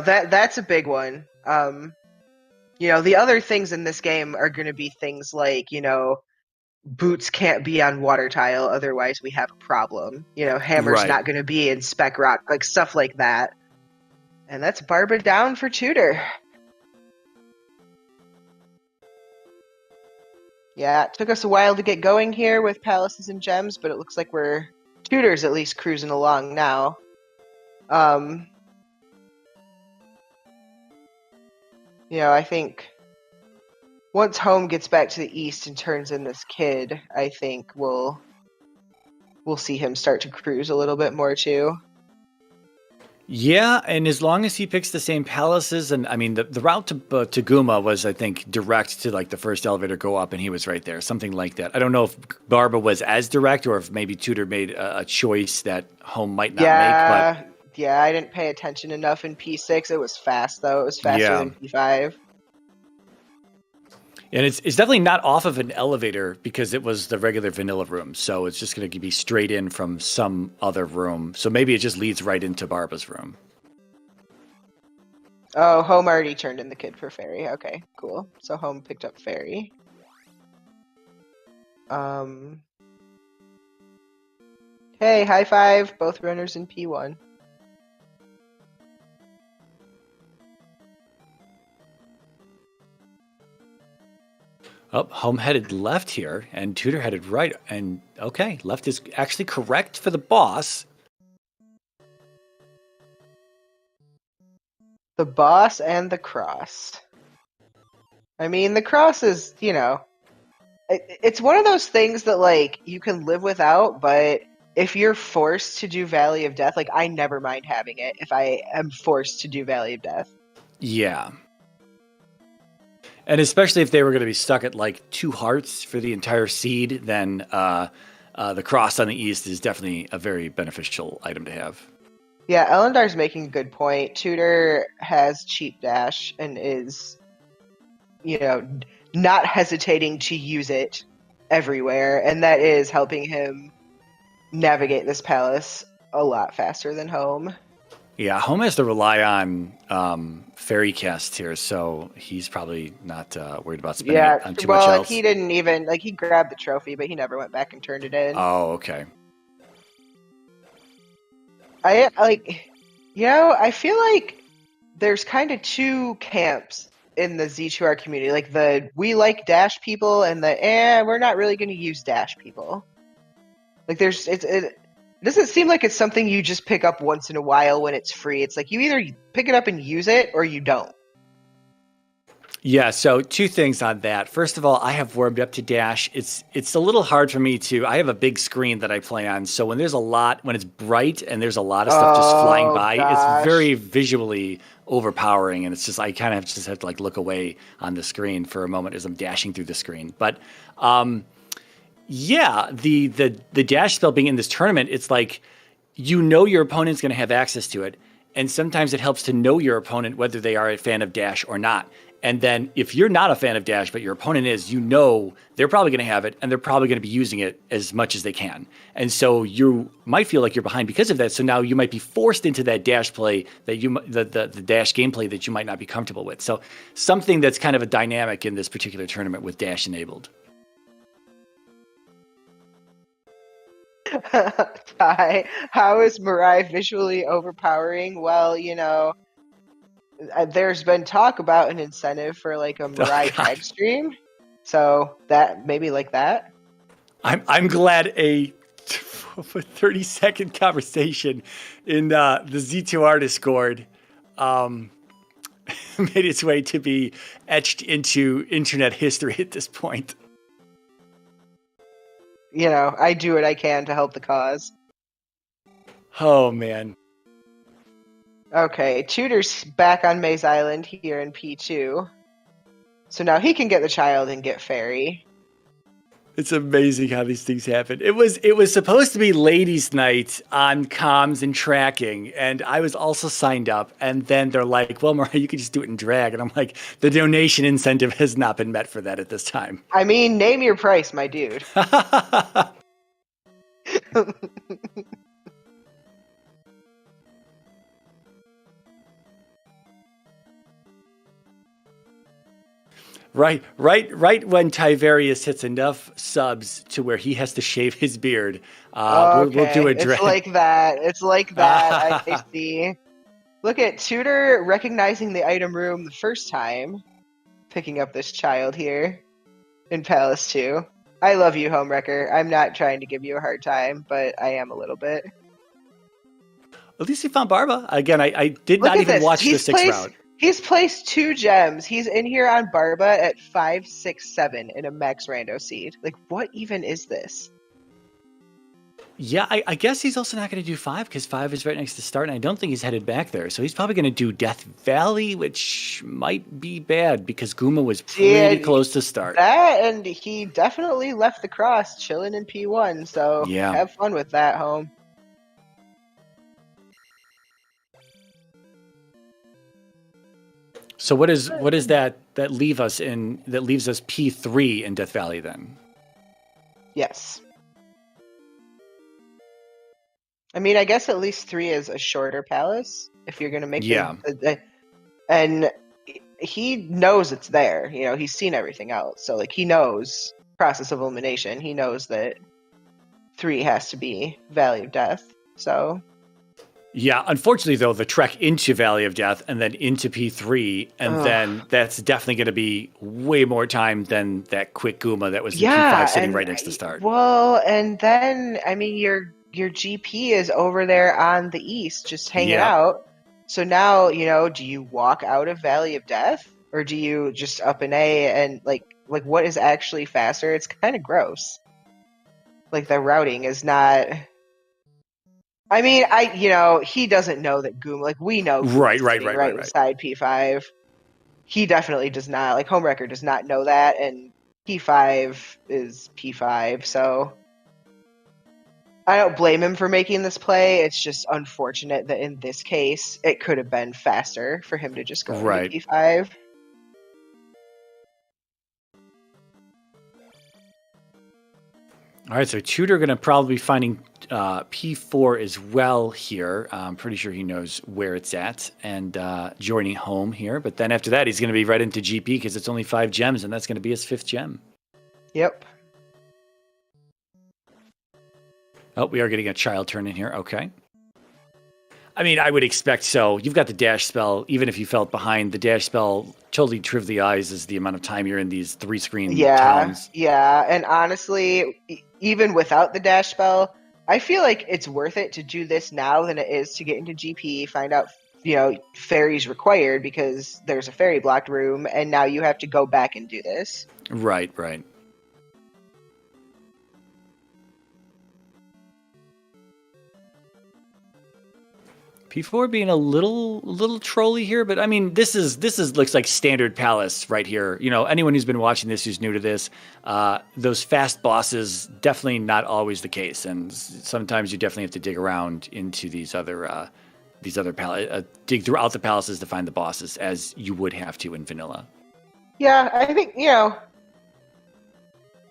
that's a big one. The other things in this game are going to be things like, boots can't be on water tile, otherwise we have a problem. Hammer's not going to be in Spec Rock, like stuff like that. And that's Barbara down for Tutor. Yeah, it took us a while to get going here with Palaces and Gems, but it looks like Tutor's at least cruising along now. I think once Home gets back to the east and turns in this kid, I think we'll see him start to cruise a little bit more too. Yeah, and as long as he picks the same palaces, and I mean, the route to Guma was, I think, direct to like the first elevator go up, and he was right there, something like that. I don't know if Barba was as direct, or if maybe Tudor made a choice that Home might not make. But Yeah, I didn't pay attention enough in P6. It was fast though. It was faster yeah, than P5. and it's definitely not off of an elevator because it was the regular vanilla room, so it's just going to be straight in from some other room. So maybe it just leads right into Barba's room. Oh, Home already turned in the kid for Fairy. Okay, cool. So Home picked up Fairy. Hey, high five. Both runners in P1. Oh, Home headed left here, and Tudor headed right. And okay, left is actually correct for the boss. The boss and the cross. I mean, the cross is, it's one of those things that, like, you can live without, but if you're forced to do Valley of Death, like, I never mind having it if I am forced to do Valley of Death. Yeah. And especially if they were going to be stuck at, like, 2 hearts for the entire seed, then the cross on the east is definitely a very beneficial item to have. Yeah, Elendar's making a good point. Tudor has cheap dash and is, not hesitating to use it everywhere, and that is helping him navigate this palace a lot faster than Home. Yeah, Home has to rely on fairy cast here, so he's probably not worried about spending it on too much else. He didn't even, he grabbed the trophy, but he never went back and turned it in. Oh, okay. I feel like there's kind of 2 camps in the Z2R community. Like we like dash people and we're not really going to use dash people. Like it doesn't seem like it's something you just pick up once in a while when it's free. It's like you either pick it up and use it or you don't. Yeah, so 2 things on that. First of all, I have warmed up to dash. It's a little hard for me I have a big screen that I play on, so when it's bright and there's a lot of stuff just flying by, it's very visually overpowering, and it's just I kind of just have to like look away on the screen for a moment as I'm dashing through the screen. But yeah, the dash spell being in this tournament, it's like your opponent's going to have access to it, and sometimes it helps to know your opponent whether they are a fan of dash or not. And then if you're not a fan of dash, but your opponent is, they're probably going to have it, and they're probably going to be using it as much as they can. And so you might feel like you're behind because of that. So now you might be forced into that dash play that the dash gameplay that you might not be comfortable with. So something that's kind of a dynamic in this particular tournament with dash enabled. Ty, how is Mirai visually overpowering? Well, there's been talk about an incentive for like a Mirai tag stream, so that maybe like that. I'm glad a 30-second conversation in the Z2R Discord made its way to be etched into internet history at this point. I do what I can to help the cause. Oh man. Okay, Tudor's back on Maze Island here in P2. So now he can get the child and get Fairy. It's amazing how these things happen. It was supposed to be ladies' night on comms and tracking, and I was also signed up. And then they're like, "Well, Mariah, you can just do it in drag." And I'm like, "The donation incentive has not been met for that at this time." I mean, name your price, my dude. Right when Tiverius hits enough subs to where he has to shave his beard, we'll do a drag. It's like that. I see. Look at Tudor recognizing the item room the first time, picking up this child here in Palace 2. I love you, Homewrecker. I'm not trying to give you a hard time, but I am a little bit. At least he found Barba. Again, I did not even watch the 6th round. He's placed 2 gems. He's in here on Barba at 5, 6, 7 in a max rando seed. Like, what even is this? Yeah, I guess he's also not going to do 5 because 5 is right next to start, and I don't think he's headed back there. So he's probably going to do Death Valley, which might be bad because Guma was pretty Yeah, close to start. that, and he definitely left the cross chilling in P1, so Yeah. have fun with that, home. So what is that leave us in? That leaves us P3 in Death Valley then. Yes. I mean, I guess at least 3 is a shorter palace if you're going to make and he knows it's there. You know, he's seen everything else. So, like, he knows process of elimination. He knows that 3 has to be Valley of Death. So, yeah, unfortunately, though, the trek into Valley of Death and then into P3, and then that's definitely going to be way more time than that quick Guma that was in P5 sitting right next to start. Well, and then, I mean, your GP is over there on the east, just hanging out. So now, you know, do you walk out of Valley of Death, or do you just up an A and like what is actually faster? It's kind of gross. Like the routing is not. I mean, he doesn't know that Goom. Like we know, Right inside P5. He definitely does not. Like Homewrecker does not know that, and P5 is P5. So I don't blame him for making this play. It's just unfortunate that in this case, it could have been faster for him to just go into P5. All right, so Tudor going to probably be finding P4 as well here. I'm pretty sure he knows where it's at and joining home here. But then after that, he's going to be right into GP because it's only 5 gems, and that's going to be his 5th gem. Yep. Oh, we are getting a child turn in here. Okay. I mean, I would expect so. You've got the dash spell. Even if you felt behind, the dash spell totally trivializes the amount of time you're in these 3-screen towns. Yeah, and honestly, even without the dash spell, I feel like it's worth it to do this now than it is to get into GP, find out, fairies required because there's a fairy blocked room, and now you have to go back and do this. Right. P4 being a little trolly here, but I mean, this looks like standard palace right here. You know, anyone who's been watching this who's new to this, those fast bosses definitely not always the case, and sometimes you definitely have to dig around into these other dig throughout the palaces to find the bosses, as you would have to in vanilla. Yeah, I think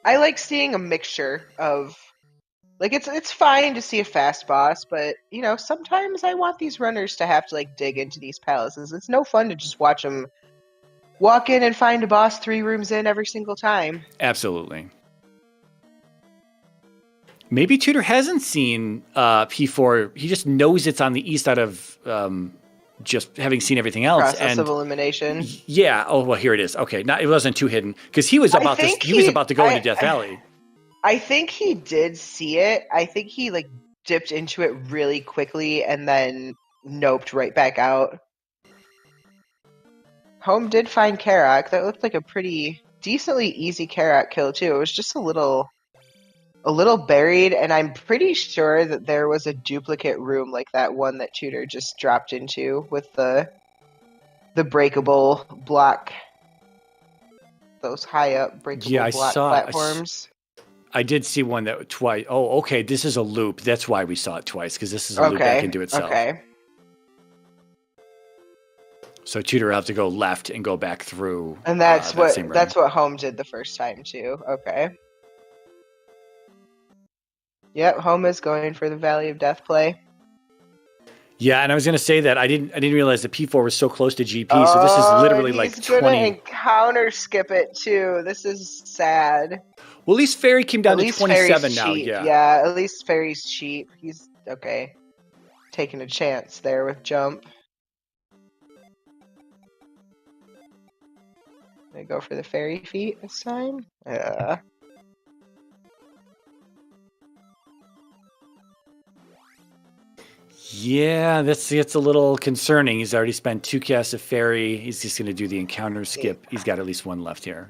I like seeing a mixture of. Like, it's fine to see a fast boss, but, sometimes I want these runners to have to, dig into these palaces. It's no fun to just watch them walk in and find a boss 3 rooms in every single time. Absolutely. Maybe Tudor hasn't seen P4. He just knows it's on the east out of just having seen everything else. Process of elimination. Yeah. Oh, well, here it is. Okay. It wasn't too hidden because he was about to go into Death Valley. I think he did see it. I think he dipped into it really quickly and then noped right back out. Home did find Karak. That looked like a pretty decently easy Karak kill too. It was just a little buried, and I'm pretty sure that there was a duplicate room like that one that Tudor just dropped into with the breakable block. Those high up breakable block platforms. I did see one that twice. Oh, okay. This is a loop. That's why we saw it twice, because this is a loop back into itself. Okay. So Tudor will have to go left and go back through. And that's what Home did the first time too. Okay. Yep, Home is going for the Valley of Death play. Yeah, and I was going to say that I didn't realize that P4 was so close to GP. So this is literally like 20. He's going to encounter skip it too. This is sad. Well, at least Fairy came down to 27 now. Cheap. Yeah, at least Fairy's cheap. He's okay. Taking a chance there with jump. They go for the Fairy feat this time. Yeah. Yeah, it's a little concerning. He's already spent 2 casts of Fairy. He's just going to do the encounter skip. He's got at least 1 left here.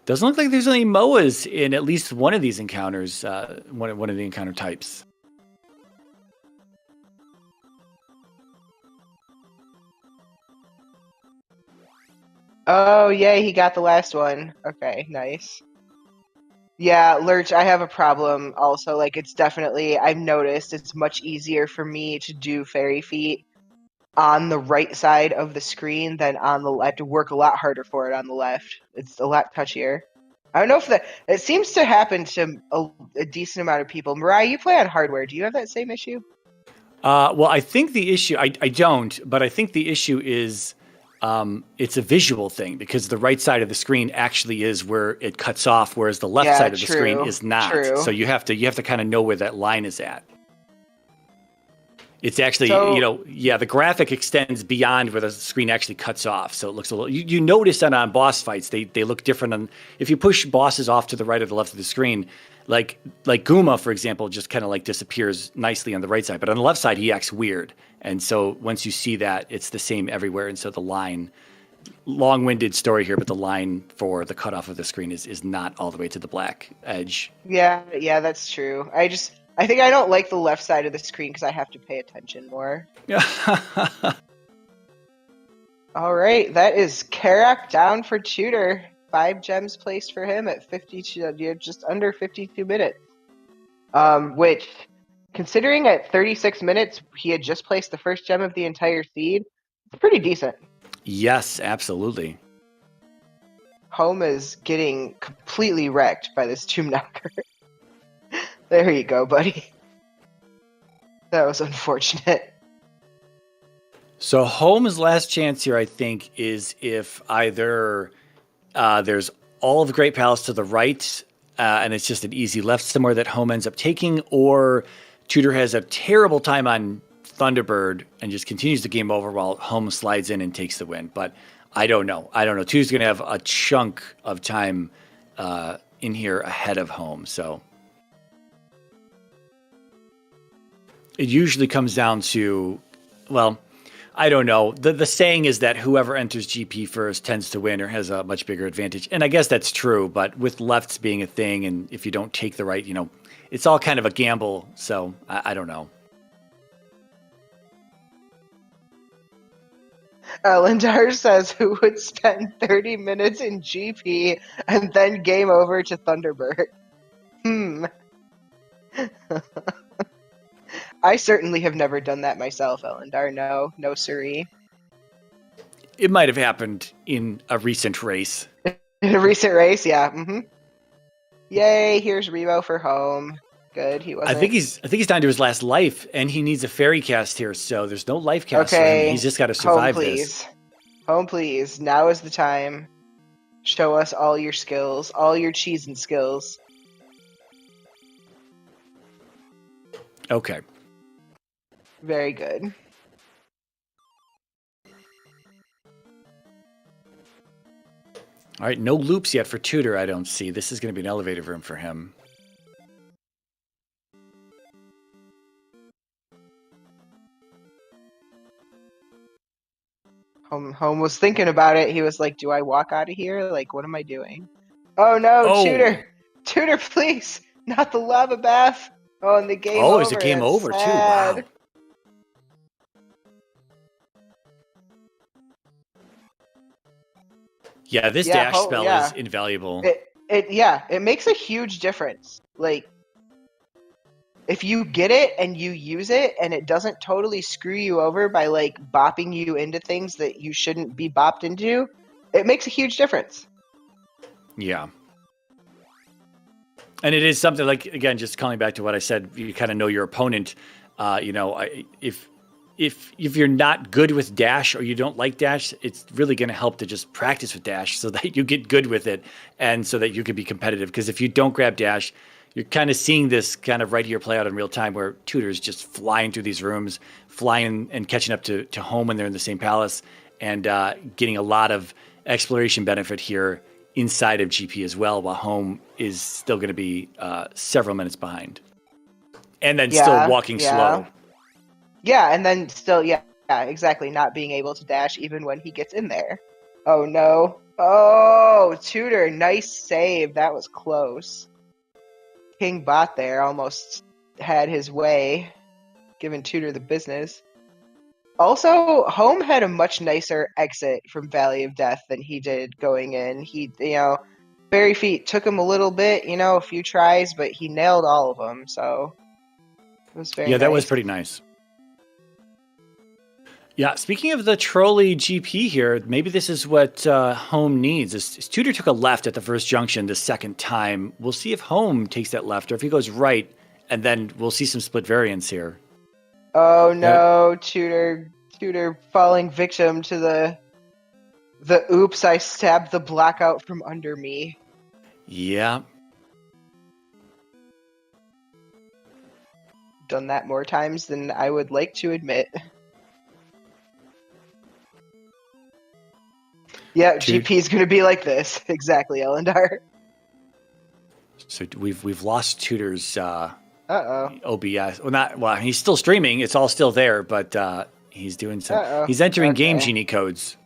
Doesn't look like there's any MOAs in at least one of these encounters, one of the encounter types. Oh, yay, he got the last one. Okay, nice. Yeah, Lurch, I have a problem also. Like, it's definitely, I've noticed it's much easier for me to do fairy feet on the right side of the screen than on the left. I have to work a lot harder for it on the left. It's a lot touchier. I don't know if it seems to happen to a decent amount of people. Mariah, you play on hardware. Do you have that same issue? Well, I think the issue, I don't, but I think the issue is it's a visual thing because the right side of the screen actually is where it cuts off, whereas the left side of the screen is not. True. So you have to kind of know where that line is at. It's actually, the graphic extends beyond where the screen actually cuts off. So it looks a little, you notice that on boss fights, they look different. If you push bosses off to the right or the left of the screen, like Guma, for example, just kind of like disappears nicely on the right side. But on the left side, he acts weird. And so once you see that, it's the same everywhere. And so the line, long-winded story here, but the line for the cutoff of the screen is not all the way to the black edge. Yeah, that's true. I think I don't like the left side of the screen because I have to pay attention more. All right, that is Karak down for Tutor. 5 gems placed for him at 52, just under 52 minutes. Which, considering at 36 minutes he had just placed the first gem of the entire seed, it's pretty decent. Yes, absolutely. Home is getting completely wrecked by this Tomb Knocker. There you go, buddy. That was unfortunate. So Home's last chance here, I think, is if either there's all of the Great Palace to the right, and it's just an easy left somewhere that Home ends up taking, or Tutor has a terrible time on Thunderbird and just continues the game over while Home slides in and takes the win. But I don't know. Tutor's going to have a chunk of time in here ahead of Home, so... It usually comes down to, well, I don't know. The saying is that whoever enters GP first tends to win or has a much bigger advantage. And I guess that's true, but with lefts being a thing and if you don't take the right, it's all kind of a gamble. So I don't know. Lindar says, who would spend 30 minutes in GP and then game over to Thunderbird? I certainly have never done that myself, Elendar. No siree. It might have happened in a recent race. In a recent race, yeah. Mm-hmm. Yay! Here's Rebo for Home. Good. He wasn't. I think he's down to his last life, and he needs a fairy cast here. So there's no life cast for him. He's just got to survive this. Home, please. Now is the time. Show us all your skills, all your cheese and skills. Okay. Very good. All right, no loops yet for Tutor, I don't see. This is going to be an elevator room for him. Home was thinking about it. He was like, do I walk out of here? Like, what am I doing? Oh, no, Tutor. Tutor, please. Not the lava bath. Oh, and the game over. Oh, it's a game over, too. Wow. Yeah, this dash spell is invaluable. It makes a huge difference. Like, if you get it and you use it and it doesn't totally screw you over by, like, bopping you into things that you shouldn't be bopped into, it makes a huge difference. Yeah. And it is something like, again, just calling back to what I said, you kind of know your opponent. If you're not good with dash or you don't like dash, it's really going to help to just practice with dash so that you get good with it and so that you can be competitive. Because if you don't grab dash, you're kind of seeing this kind of right here play out in real time where Tutor's just flying through these rooms, flying and catching up to Home when they're in the same palace and getting a lot of exploration benefit here inside of GP as well, while Home is still going to be several minutes behind. And then still walking slow. Yeah, and then still, exactly, not being able to dash even when he gets in there. Oh no. Oh, Tutor, nice save. That was close. King Bot there almost had his way, giving Tutor the business. Also, Home had a much nicer exit from Valley of Death than he did going in. He, Fairy Feet took him a little bit, a few tries, but he nailed all of them, so it was very nice. That was pretty nice. Yeah, speaking of the trolley GP here, maybe this is what Home needs. Tutor took a left at the first junction the second time. We'll see if Home takes that left or if he goes right, and then we'll see some split variants here. Oh no, Tutor falling victim to the oops, I stabbed the block out from under me. Yeah. Done that more times than I would like to admit. Yeah, GP is going to be like this. Exactly, Elendar. So we've lost Tutor's OBS. Well, he's still streaming. It's all still there, but he's doing some. He's entering Game Genie codes.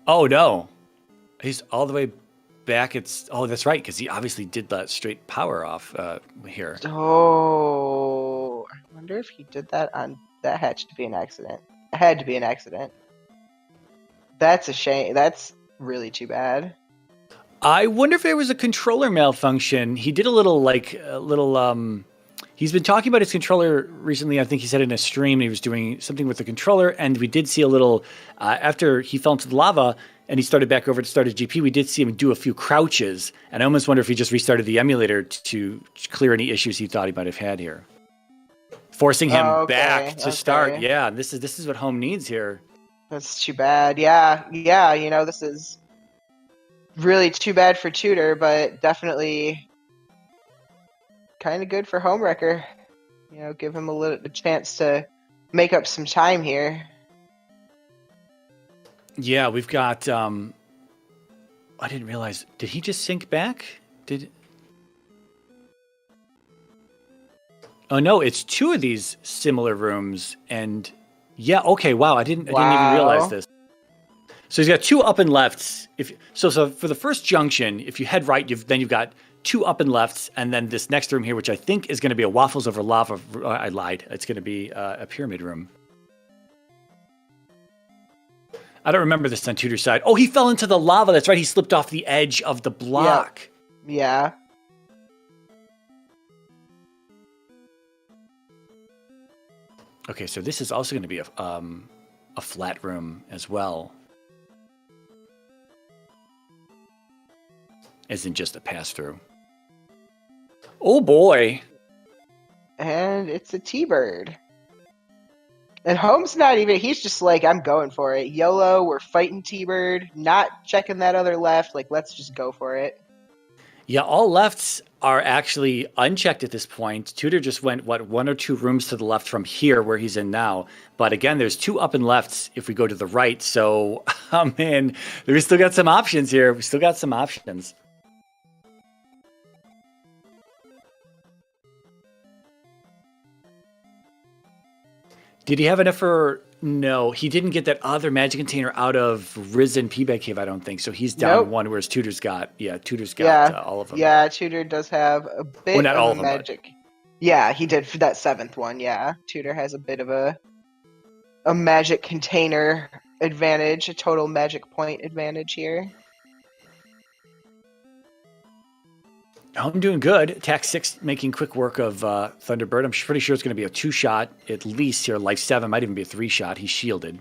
Oh no, he's all the way back. That's right, because he obviously did that straight power off here. Oh, I wonder if he did that on. That had to be an accident. It had to be an accident. That's a shame. That's really too bad. I wonder if there was a controller malfunction. He did a little. He's been talking about his controller recently. I think he said in a stream he was doing something with the controller, and we did see a little after he fell into the lava and he started back over to start his GP. We did see him do a few crouches, and I almost wonder if he just restarted the emulator to clear any issues he thought he might have had here, forcing him back to start. Yeah, this is what Home needs here. That's too bad. Yeah. This is really too bad for Tutor, but definitely kind of good for Homewrecker. Give him a chance to make up some time here. Yeah, we've got. I didn't realize. Did he just sync back? Oh no, it's two of these similar rooms, and yeah, okay, wow, I didn't even realize this. So he's got two up and lefts. So for the first junction, if you head right, then you've got two up and lefts, and then this next room here, which I think is going to be a waffles over lava. I lied. It's going to be a pyramid room. I don't remember this on Tutor's side. Oh, he fell into the lava. That's right. He slipped off the edge of the block. Yeah. Okay, so this is also going to be a flat room as well. As in just a pass-through. Oh, boy. And it's a T-Bird. And Home's not even, he's just like, I'm going for it. YOLO, we're fighting T-Bird, not checking that other left. Like, let's just go for it. Yeah, all lefts are actually unchecked at this point. Tutor just went, one or two rooms to the left from here where he's in now. But again, there's two up and lefts if we go to the right. So, oh man, we still got some options here. We still got some options. Did he have enough for... No, he didn't get that other magic container out of Risen P-Bag Cave, I don't think. So he's down one, whereas Tutor's got... Yeah, Tutor's got all of them. Yeah, Tutor does have a bit well, not all of them, magic. But... Yeah, he did for that 7th one, yeah. Tutor has a bit of a magic container advantage, a total magic point advantage here. I'm doing good. Attack 6 making quick work of Thunderbird. I'm pretty sure it's going to be a 2-shot at least here. Life 7 might even be a 3-shot. He's shielded.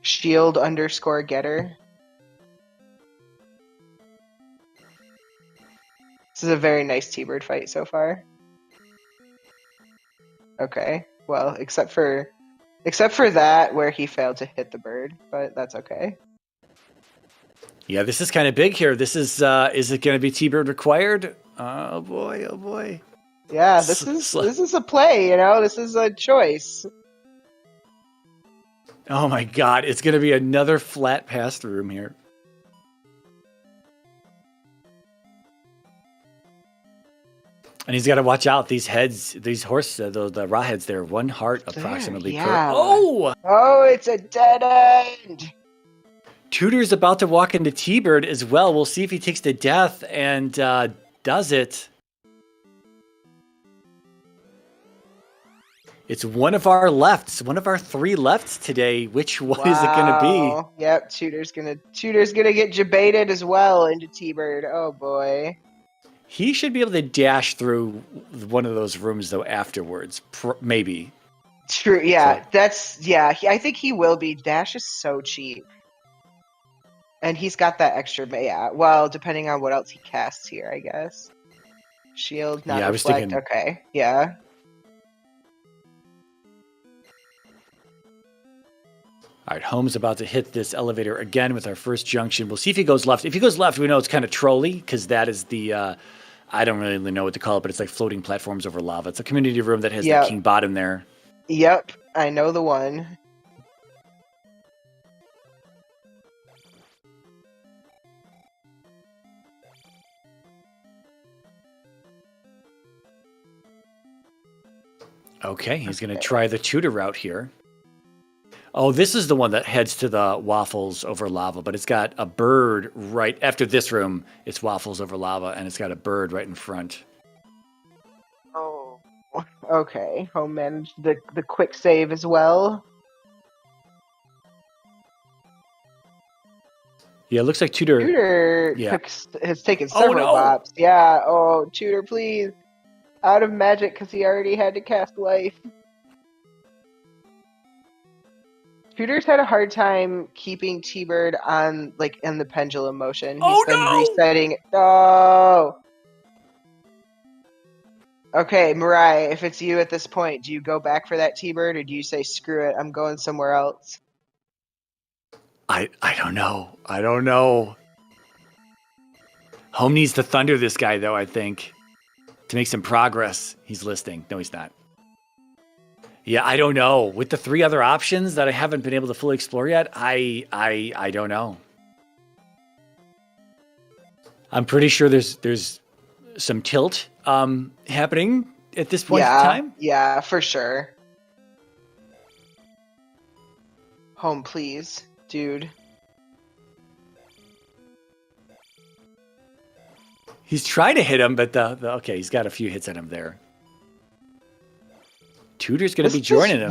Shield _ getter. This is a very nice T-Bird fight so far. Okay. Well, except for that where he failed to hit the bird, but that's okay. Yeah, this is kind of big here. This is it going to be T-Bird required? Oh boy, oh boy. Yeah, this is a play, this is a choice. Oh my god, it's going to be another flat pass-through room here. And he's got to watch out. These heads, these horse, the raw heads there, 1 heart approximately per. Yeah. Oh! Oh, it's a dead end. Tutor's about to walk into T-Bird as well. We'll see if he takes the death and does it. It's one of our lefts, one of our 3 lefts today. Which one is it going to be? Yep, Tutor's gonna get jebaited as well into T-Bird. Oh boy. He should be able to dash through one of those rooms though afterwards, maybe. True. Yeah, So, I think he will be. Dash is so cheap, and he's got that extra. Yeah. Well, depending on what else he casts here, I guess. Shield, not yeah, I was reflect. thinking. Okay. Yeah. All right, Home's about to hit this elevator again with our first junction. We'll see if he goes left. If he goes left, we know it's kind of trolly because that is the, I don't really know what to call it, but it's like floating platforms over lava. It's a community room that has that king bottom there. Yep, I know the one. Okay, he's going to try the tutor route here. Oh, this is the one that heads to the waffles over lava, but it's got a bird right after this room. It's waffles over lava, and it's got a bird right in front. Oh, okay. Home managed the quick save as well. Yeah, it looks like Tutor. Tutor has taken several bops. Yeah. Oh, Tutor, please. Out of magic because he already had to cast life. Tutor's had a hard time keeping T-Bird on, like, in the pendulum motion. He's been resetting. Oh! Okay, Mariah, if it's you at this point, do you go back for that T-Bird, or do you say, screw it, I'm going somewhere else? I don't know. I don't know. Home needs to thunder this guy, though, I think, to make some progress. He's listening. No, he's not. Yeah, I don't know. With the 3 other options that I haven't been able to fully explore yet, I don't know. I'm pretty sure there's some tilt happening at this point in time. Yeah, for sure. Home, please, dude. He's trying to hit him, but okay, he's got a few hits at him there. Tutor's going to be joining him.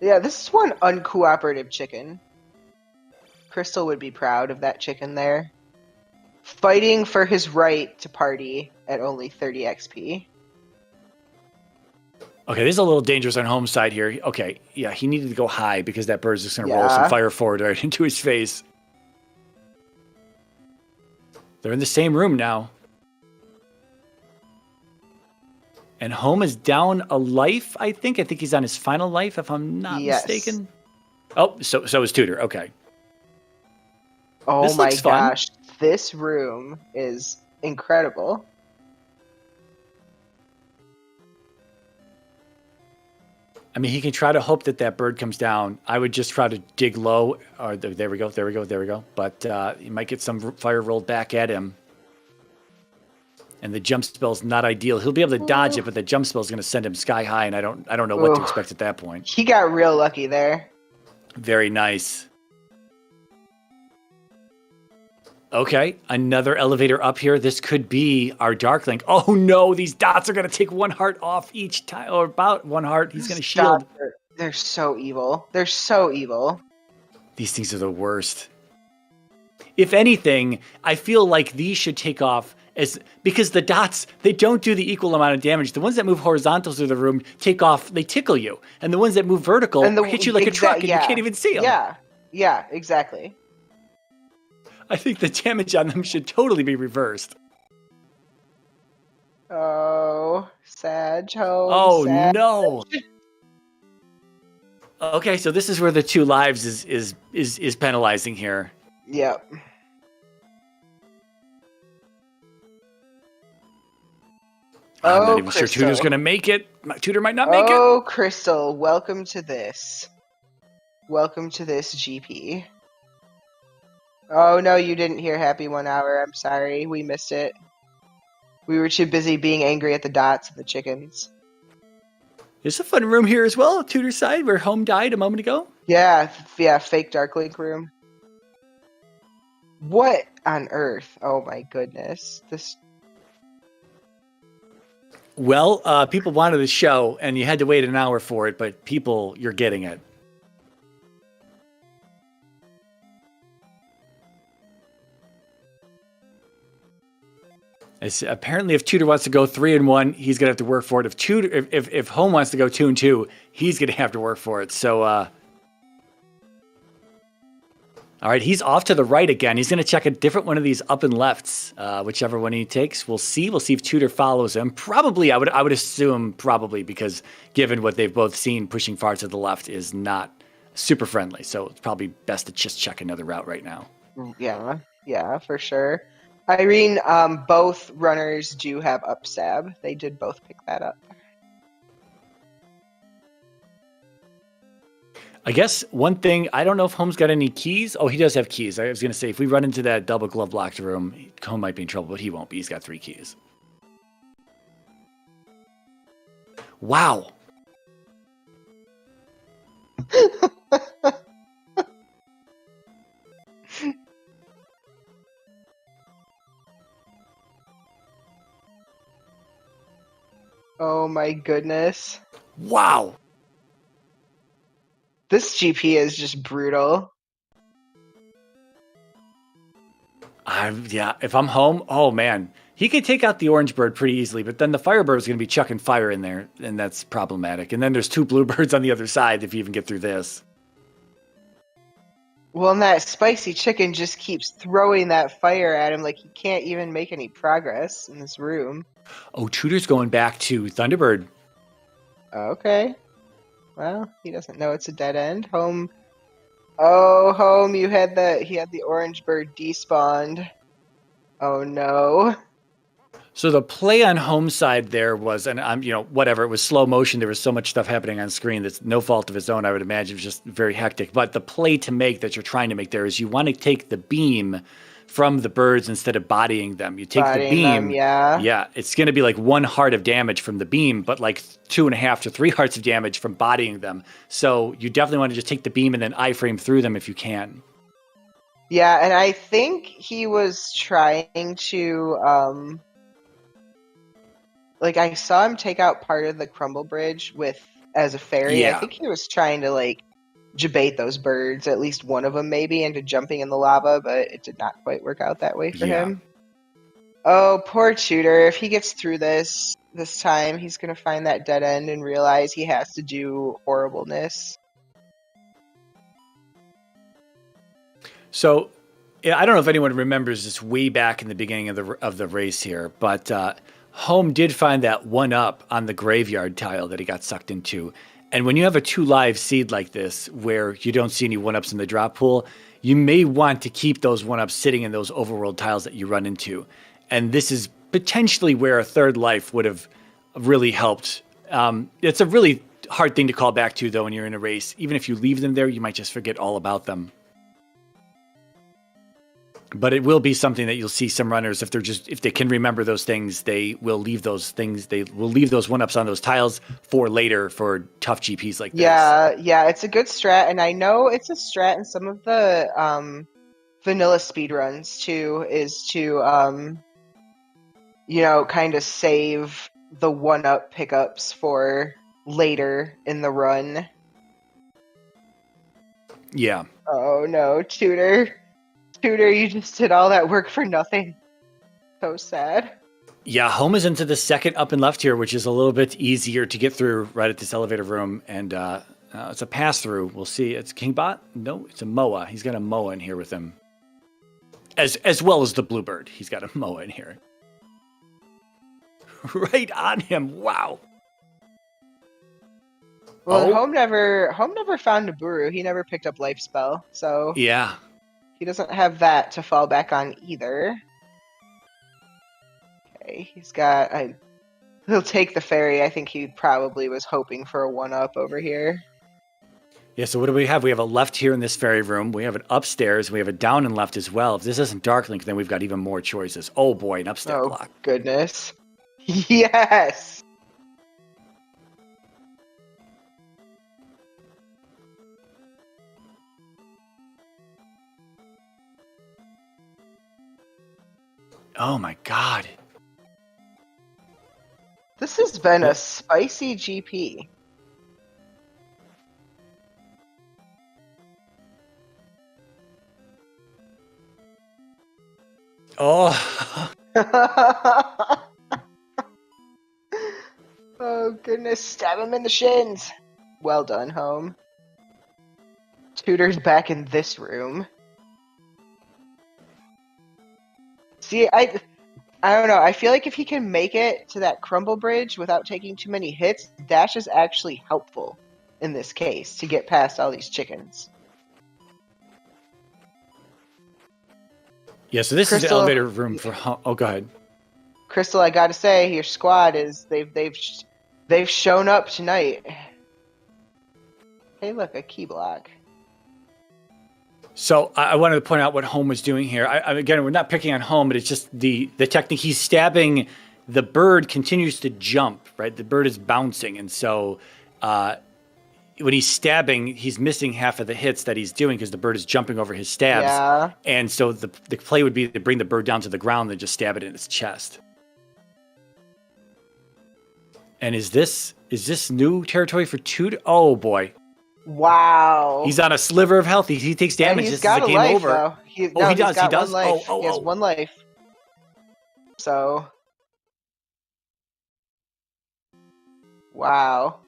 This is one uncooperative chicken. Crystal would be proud of that chicken there. Fighting for his right to party at only 30 XP. Okay, this is a little dangerous on Home's side here. Okay, yeah, he needed to go high because that bird's just going to roll some fire forward right into his face. They're in the same room now. And Home is down a life, I think. I think he's on his final life, if I'm not mistaken. Oh, so is Tutor. Okay. Oh my gosh. This room is incredible. I mean, he can try to hope that bird comes down. I would just try to dig low. Or there we go. But he might get some fire rolled back at him. And the jump spell's not ideal. He'll be able to dodge it, but the jump spell's going to send him sky high, and I don't know what to expect at that point. He got real lucky there. Very nice. Okay, another elevator up here. This could be our Dark Link. Oh no, these dots are going to take 1 heart off each time, or about 1 heart. He's going to shield. They're so evil. They're so evil. These things are the worst. If anything, I feel like these should take off because the dots, they don't do the equal amount of damage. The ones that move horizontal through the room take off, they tickle you. And the ones that move vertical hit you like a truck and you can't even see them. Yeah, exactly. I think the damage on them should totally be reversed. Oh, Sag. No. Okay, so this is where the 2 lives is penalizing here. Yep. I'm not even sure Tutor's going to make it. Tutor might not make it. Oh, Crystal, welcome to this. Welcome to this GP. Oh, no, you didn't hear Happy 1 Hour. I'm sorry. We missed it. We were too busy being angry at the dots and the chickens. There's a fun room here as well, Tutor's side, where Home died a moment ago. Yeah, fake Dark Link room. What on earth? Oh my goodness. This. Well, people wanted the show, and you had to wait an hour for it, but people, you're getting it. Apparently, if Tutor wants to go 3-1, he's gonna have to work for it. If Home wants to go 2-2, he's gonna have to work for it. So, all right, he's off to the right again. He's gonna check a different one of these up and lefts, whichever one he takes. We'll see. We'll see if Tutor follows him. Probably, I would assume probably, because given what they've both seen, pushing far to the left is not super friendly. So it's probably best to just check another route right now. Yeah, for sure. Irene, both runners do have up sab. They did both pick that up. I guess one thing, I don't know if Home's got any keys. Oh, he does have keys. I was going to say, if we run into that double glove locked room, Home might be in trouble, but he won't be. He's got 3 keys. Wow. Oh my goodness. Wow. This GP is just brutal. Yeah, if I'm Home, oh man. He could take out the orange bird pretty easily, but then the firebird is going to be chucking fire in there, and that's problematic. And then there's 2 bluebirds on the other side if you even get through this. Well, and that spicy chicken just keeps throwing that fire at him like he can't even make any progress in this room. Oh, Tutor's going back to Thunderbird. Okay. Well, he doesn't know it's a dead end. Home. Oh, Home, he had the orange bird despawned. Oh no. So the play on Home's side there was, and I'm, whatever, it was slow motion. There was so much stuff happening on screen that's no fault of his own. I would imagine it was just very hectic. But the play to make that you're trying to make there is you want to take the beam from the birds instead of bodying them. You take the beam. Them, yeah. Yeah. It's going to be like 1 heart of damage from the beam, but like 2.5 to 3 hearts of damage from bodying them. So you definitely want to just take the beam and then iframe through them if you can. Yeah, and I think he was trying to, like I saw him take out part of the crumble bridge as a fairy. Yeah. I think he was trying to like debate those birds, at least one of them maybe, into jumping in the lava, but it did not quite work out that way for him. Oh, poor Tutor. If he gets through this time, he's going to find that dead end and realize he has to do horribleness. So I don't know if anyone remembers this way back in the beginning of the race here, but Home did find that 1-up on the graveyard tile that he got sucked into. And when you have a 2 live seed like this, where you don't see any 1-ups in the drop pool, you may want to keep those 1-ups sitting in those overworld tiles that you run into. And this is potentially where a 3rd life would have really helped. It's a really hard thing to call back to, though, when you're in a race. Even if you leave them there, you might just forget all about them. But it will be something that you'll see some runners, if they can remember those things, they will leave those things. They will leave those 1-ups on those tiles for later for tough GPs like this. Yeah, it's a good strat, and I know it's a strat in some of the vanilla speedruns too, is to kind of save the 1-up pickups for later in the run. Yeah. Oh no, Tutor, you just did all that work for nothing. So sad. Yeah, Home is into the second up and left here, which is a little bit easier to get through right at this elevator room. And it's a pass-through. We'll see. It's Kingbot? No, it's a Moa. He's got a Moa in here with him. As well as the Bluebird. He's got a Moa in here. Right on him. Wow. Well, Home never found Naburu. He never picked up Life Spell. So yeah. He doesn't have that to fall back on either. Okay, he'll take the fairy. I think he probably was hoping for a 1-up over here. Yeah, so what do we have? We have a left here in this ferry room. We have an upstairs. We have a down and left as well. If this isn't Dark Link, then we've got even more choices. Oh boy, an upstairs block. Goodness. Yes! Oh my god. This has been a spicy GP. Oh. Oh goodness, stab him in the shins. Well done, Home. Tutor's back in this room. See, I don't know. I feel like if he can make it to that crumble bridge without taking too many hits, dash is actually helpful in this case to get past all these chickens. Yeah, so this is the elevator room for. Oh, go ahead. Crystal, I gotta say, your squad is they've shown up tonight. Hey, look, a key block. So I wanted to point out what Home was doing here. Again, we're not picking on Home, but it's just the technique. He's stabbing. The bird continues to jump, right? The bird is bouncing, and so when he's stabbing, he's missing half of the hits that he's doing because the bird is jumping over his stabs. Yeah. And so the play would be to bring the bird down to the ground and just stab it in its chest. And is this new territory for Toot? Oh boy. Wow. He's on a sliver of health. He takes damage. He's This got is a game life, over. Though. He does. He does. He has one life. So. Wow.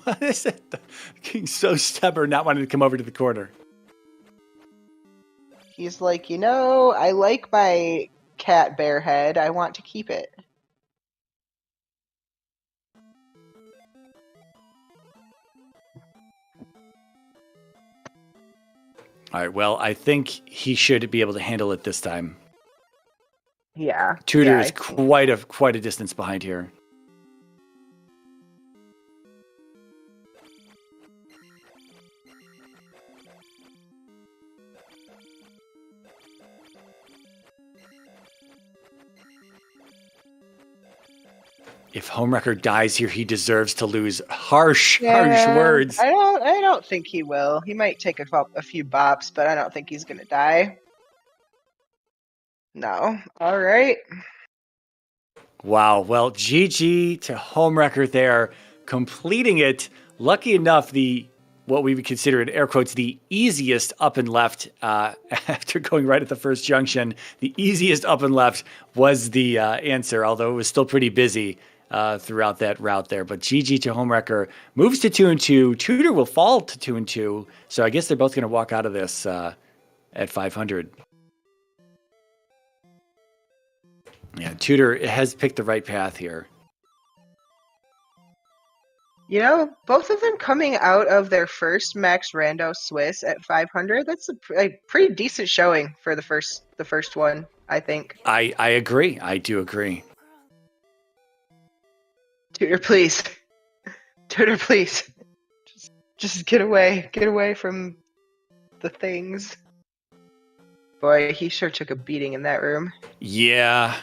What is it? The king's so stubborn, not wanting to come over to the corner. He's like, I like my cat bear head. I want to keep it. All right, well, I think he should be able to handle it this time. Yeah. Tudor is quite a distance behind here. If Homewrecker dies here, he deserves to lose. Harsh words. I don't think he will. He might take a few bops, but I don't think he's gonna die. No. All right. Wow. Well, GG to Homewrecker there, completing it. Lucky enough, what we would consider in air quotes the easiest up and left after going right at the first junction. The easiest up and left was the answer, although it was still pretty busy throughout that route there. But GG to Homewrecker moves to 2-2. Tudor will fall to 2-2. So I guess they're both going to walk out of this at 500. Yeah, Tudor has picked the right path here. Both of them coming out of their first Max Rando Swiss at 500. That's a pretty decent showing for the first one, I think. I agree. I do agree. Tudor, please. Tudor, please. Just get away from the things. Boy, he sure took a beating in that room. Yeah.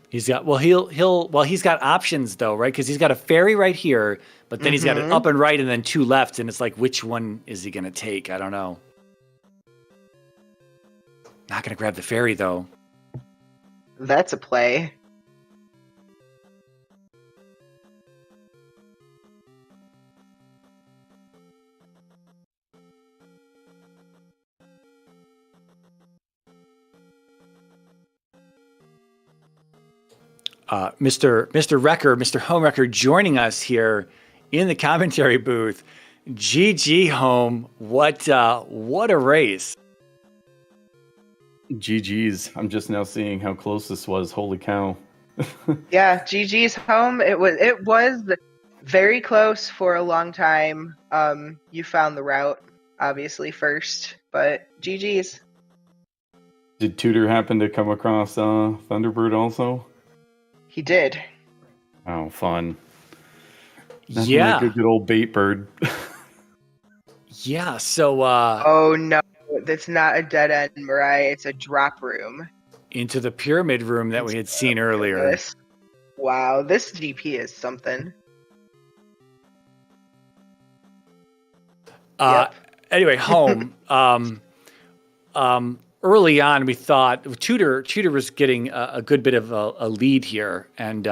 He's got he's got options though, right? Because he's got a ferry right here, but then he's got an up and right and then two left, and it's like, which one is he gonna take? I don't know. Not gonna grab the ferry though. That's a play. Mr. Homewrecker joining us here in the commentary booth. GG Home, what a race. GG's. I'm just now seeing how close this was. Holy cow. Yeah, GG's Home. It was very close for a long time. You found the route obviously first, but GG's. Did Tudor happen to come across Thunderbird also? He did. Oh, fun. Nothing Yeah. like a good old bait bird. Yeah. So Oh no, that's not a dead end, Mariah. It's a drop room. into the pyramid room that we had seen earlier. Goodness. Wow, this GP is something. Yep. Anyway, home. Early on, we thought Tudor was getting a good bit of a lead here, and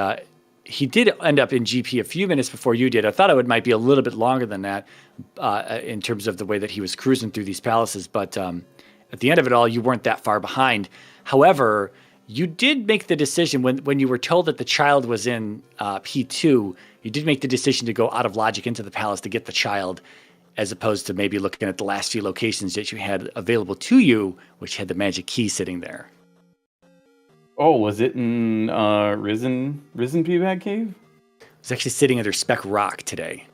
he did end up in GP a few minutes before you did. I thought it might be a little bit longer than that in terms of the way that he was cruising through these palaces. But at the end of it all, you weren't that far behind. However, you did make the decision when you were told that the child was in P2, you did make the decision to go out of logic into the palace to get the child, as opposed to maybe looking at the last few locations that you had available to you, which had the magic key sitting there. Oh, was it in Risen P-Bag Cave? It was actually sitting under Speck Rock today.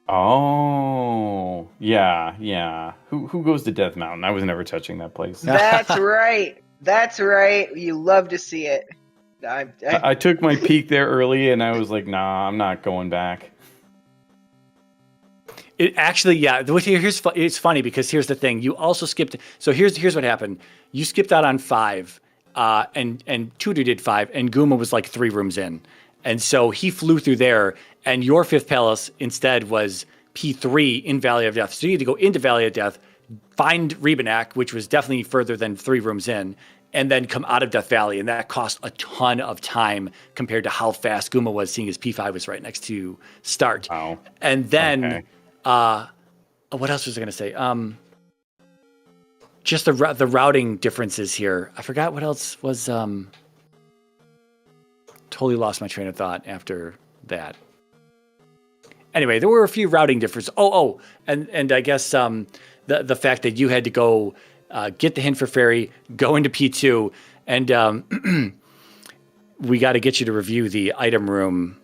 Oh, yeah. Who goes to Death Mountain? I was never touching that place. That's right. That's right. You love to see it. I took my peek there early, and I was like, nah, I'm not going back. It actually, yeah. It's funny because here's the thing. You also skipped. So here's what happened. You skipped out on 5, and Tudor did 5, and Guma was like 3 rooms in, and so he flew through there. And your 5th palace instead was P3 in Valley of Death. So you had to go into Valley of Death, find Rebenak, which was definitely further than 3 rooms in, and then come out of Death Valley. And that cost a ton of time compared to how fast Guma was, seeing his P5 was right next to start. Wow. And then, Okay. what else was I going to say? Just the routing differences here. I forgot what else was. Totally lost my train of thought after that. Anyway, there were a few routing differences. And I guess the fact that you had to go get the hint for fairy, go into P2, and we got to get you to review the item room.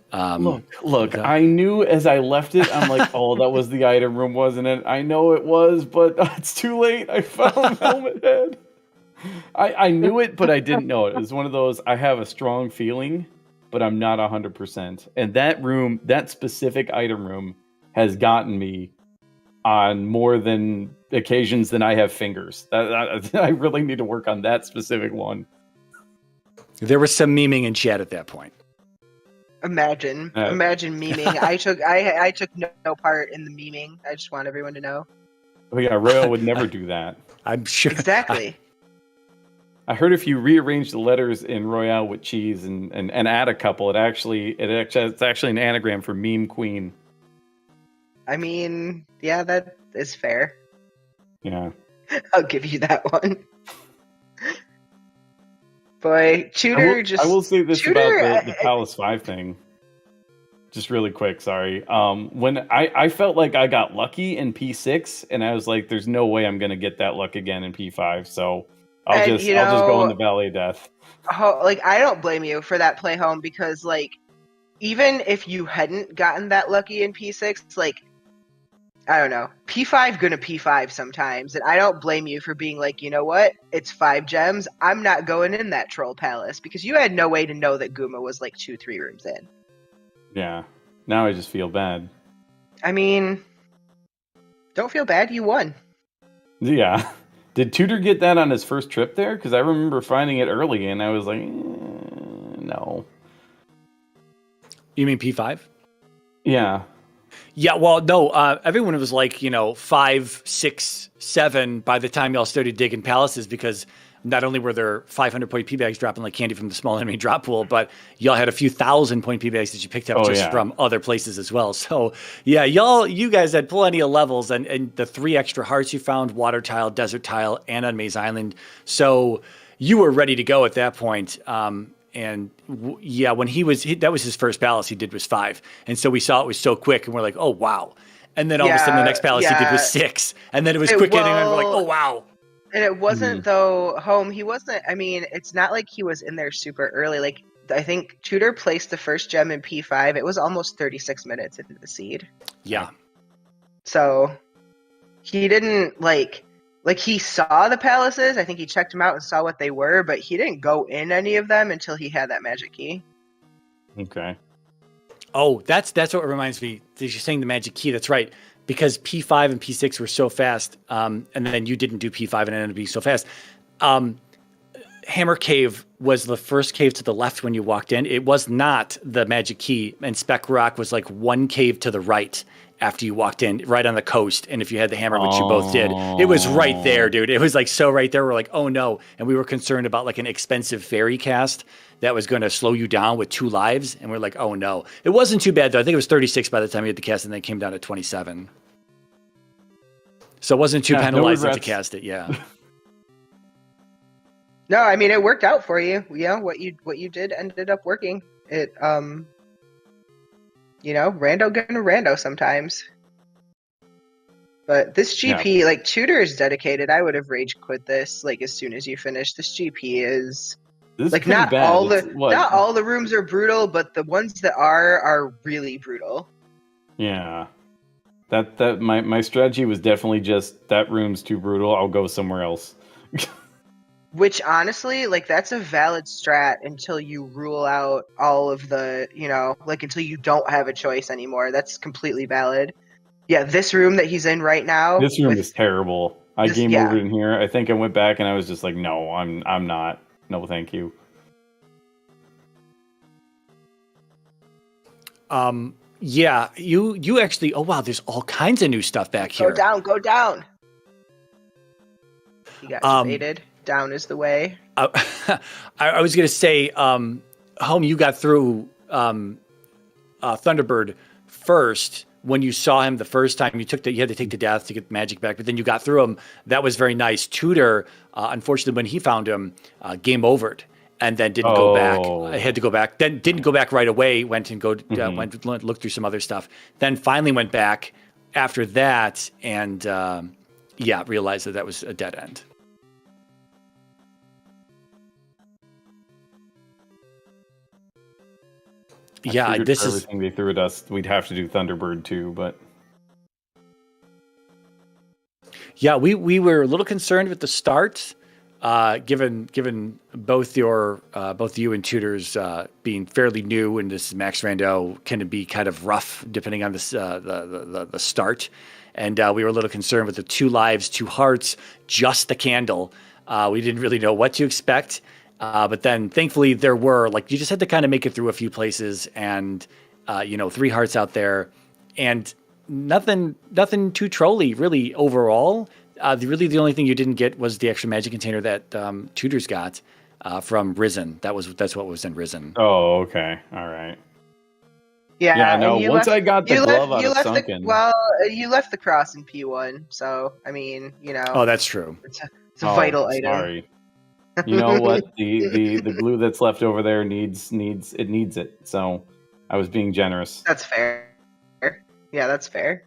Look, I knew as I left it, I'm like, oh, that was the item room, wasn't it? I know it was, but it's too late. I found Helmet Head. I knew it, but I didn't know it. It was one of those, I have a strong feeling, but I'm not 100%. And that room, that specific item room, has gotten me on more than occasions than I have fingers. I really need to work on that specific one. There was some memeing in chat at that point. Imagine memeing. I took no part in the memeing. I just want everyone to know. Oh yeah, Royal would never do that. I'm sure. Exactly. I heard if you rearrange the letters in Royale with cheese and add a couple, it's actually an anagram for meme queen. I mean, yeah, that is fair. Yeah. I'll give you that one. Boy, Tudor I will say this Tudor, about the Palace 5 thing. Just really quick, sorry. When I felt like I got lucky in P6, and I was like, there's no way I'm going to get that luck again in P5, so I'll just go in the Valley of Death. I don't blame you for that play home, because, even if you hadn't gotten that lucky in P6, I don't know, P5 gonna P5 sometimes, and I don't blame you for being like, you know what, it's 5 gems, I'm not going in that Troll Palace, because you had no way to know that Guma was 2-3 rooms in. Yeah, now I just feel bad. I mean, don't feel bad, you won. Yeah. Did Tudor get that on his first trip there? Because I remember finding it early, and I was like, no. You mean P5? Yeah. Yeah, well, no, everyone was 5, 6, 7 by the time y'all started digging palaces, because not only were there 500-point P-bags dropping like candy from the small enemy drop pool, but y'all had a few 1,000-point P-bags that you picked up from other places as well. So, yeah, you guys had plenty of levels, and the 3 extra hearts you found, water tile, desert tile, and on Maze Island. So you were ready to go at that point. When that was his first palace he did was 5. And so we saw it was so quick, and we're like, oh, wow. And then all of a sudden the next palace he did was 6. And then it was quick hitting, and we're like, oh, wow. And it wasn't, though, he wasn't, it's not like he was in there super early. I think Tudor placed the first gem in P5. It was almost 36 minutes into the seed. Yeah. So he didn't, he saw the palaces. I think he checked them out and saw what they were, but he didn't go in any of them until he had that magic key. Okay. Oh, that's what reminds me. You're saying the magic key. That's right. Because P5 and P6 were so fast, and then you didn't do P5 and it ended up being so fast. Hammer Cave was the first cave to the left when you walked in. It was not the magic key, and Speck Rock was like one cave to the right after you walked in, right on the coast. And if you had the hammer, which you both did, it was right there, dude. It was like so right there. We're like, oh no. And we were concerned about like an expensive fairy cast that was going to slow you down with 2 lives. And we're like, oh no. It wasn't too bad though. I think it was 36 by the time you had the cast, and then it came down to 27. So it wasn't too penalizing to cast it. Yeah. No, I mean, it worked out for you. You know, what you did ended up working. It, you know, rando gonna rando sometimes. But this GP, like, Tutor is dedicated. I would have rage quit this, like, as soon as you finish. This GP is, like, not all the rooms are brutal, but the ones that are really brutal. Yeah. That my strategy was definitely just, that room's too brutal, I'll go somewhere else. Which, honestly, like, that's a valid strat until you rule out all of the, you know, like, until you don't have a choice anymore. That's completely valid. Yeah, this room that he's in right now. This room is terrible. I game over in here. I think I went back and I was just like, no, I'm not. No, thank you. Yeah, you actually, oh wow, there's all kinds of new stuff back here. Go down. You got debated. Down is the way. I was going to say, Home, you got through Thunderbird first. When you saw him the first time, you had to take the death to get the magic back, but then you got through him. That was very nice. Tutor, unfortunately, when he found him, game overed, and then didn't go back. I had to go back. Then didn't go back right away. Went and looked through some other stuff. Then finally went back after that, and realized that was a dead end. This is everything they threw at us. We'd have to do Thunderbird too, but yeah, we were a little concerned with the start, given both you and Tutors being fairly new, and this Max Rando can be kind of rough depending on the start, and we were a little concerned with the 2 lives, 2 hearts, just the candle. We didn't really know what to expect. But then thankfully there were, like, you just had to kind of make it through a few places, and, 3 hearts out there, and nothing too trolly really overall. The only thing you didn't get was the extra magic container that Tutors got from Risen. That's what was in Risen. Oh, okay. All right. Yeah, no, once I got the glove out of Sunken. You left the cross in P1, so, I mean, you know. Oh, that's true. It's a vital item. Sorry. You know what? The glue that's left over there needs it. So I was being generous. That's fair. Yeah, that's fair.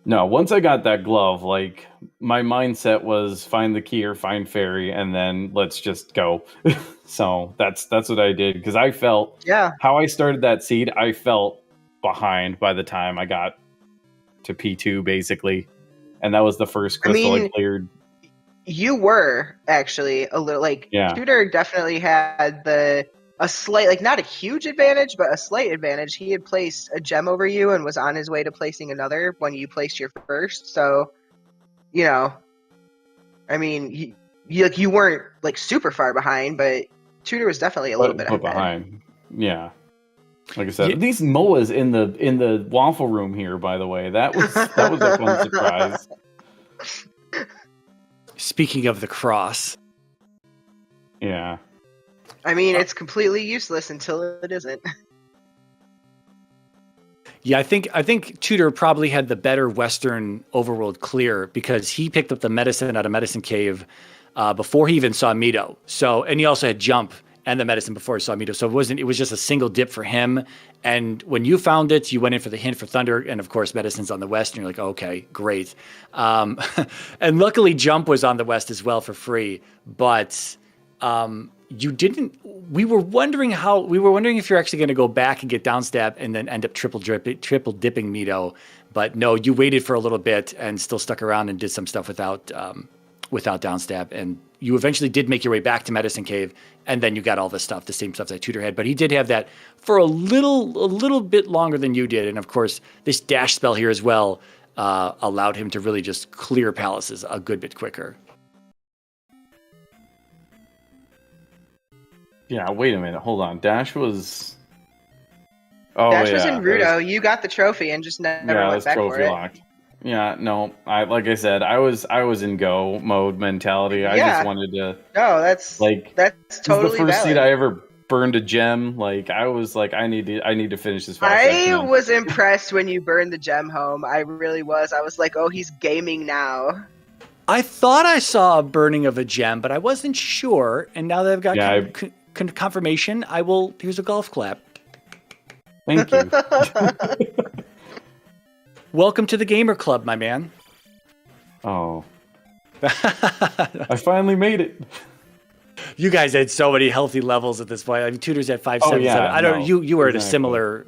No, once I got that glove, like, my mindset was find the key or find fairy, and then let's just go. So that's what I did, because I felt how I started that seed. I felt behind by the time I got to P2, basically, and that was the first crystal I cleared. You were actually a little, like, Tutor definitely had a slight, like, not a huge advantage, but a slight advantage. He had placed a gem over you and was on his way to placing another when you placed your first. So, you know, I mean, you weren't, like, super far behind, but Tutor was definitely a little bit behind. Yeah. Like I said, these MOAs in the waffle room here, by the way, that was a fun surprise. Speaking of the cross. Yeah. I mean, it's completely useless until it isn't. Yeah, I think Tutor probably had the better Western overworld clear, because he picked up the medicine out of Medicine Cave before he even saw Mito. So, and he also had jump and the medicine before he saw Mito. So it was just a single dip for him. And when you found it, you went in for the hint for Thunder, and of course medicine's on the west, and you're like, okay, great. And luckily jump was on the west as well for free, but you didn't. We were wondering if you're actually going to go back and get downstab and then end up triple dipping Mito, but no, you waited for a little bit and still stuck around and did some stuff without without downstab, and you eventually did make your way back to Medicine Cave, and then you got all this stuff, the same stuff that Tutor had. But he did have that for a little bit longer than you did, and of course, this dash spell here as well allowed him to really just clear palaces a good bit quicker. Yeah, wait a minute. Hold on. Dash was... Dash was in Rando. You got the trophy and just never went back for it. Locked. Yeah, no. Like I said, I was in go mode mentality. I just wanted to... No, that's totally this is the first valid. seed I ever burned a gem. Like, I was like, I need to finish this fast. I was impressed when you burned the gem home. I really was. I was like, oh, he's gaming now. I thought I saw a burning of a gem, but I wasn't sure. And now that I've got confirmation, I will... Here's a golf clap. Thank you. Welcome to the Gamer Club, my man. Oh. I finally made it. You guys had so many healthy levels at this point. I mean, Tutor's at 577. I don't. You were at a similar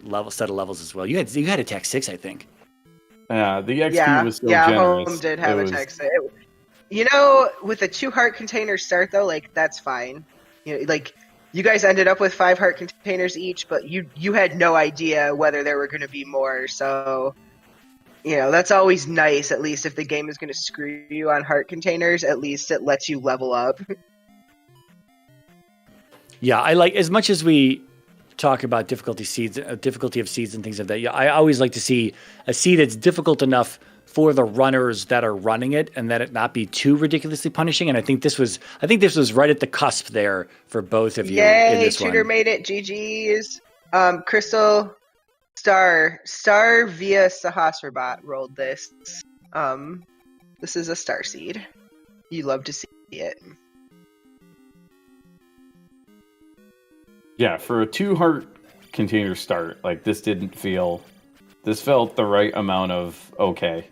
level set of levels as well. You had attack 6, I think. Yeah, the XP was so generous. Home did have attack 6. You know, with a 2 heart container start though, like that's fine. You know, like. You guys ended up with 5 heart containers each, but you had no idea whether there were going to be more. So, you know, that's always nice. At least if the game is going to screw you on heart containers, at least it lets you level up. Yeah, I like, as much as we talk about difficulty of seeds and things like that. Yeah, I always like to see a seed that's difficult enough for the runners that are running it, and that it not be too ridiculously punishing. And I think this was right at the cusp there for both of you. Yay, in this Tutor made it. GG's. Crystal Star via Sahasrabot rolled this. This is a star seed. You love to see it. Yeah, for a 2 heart container start, like this felt the right amount of okay.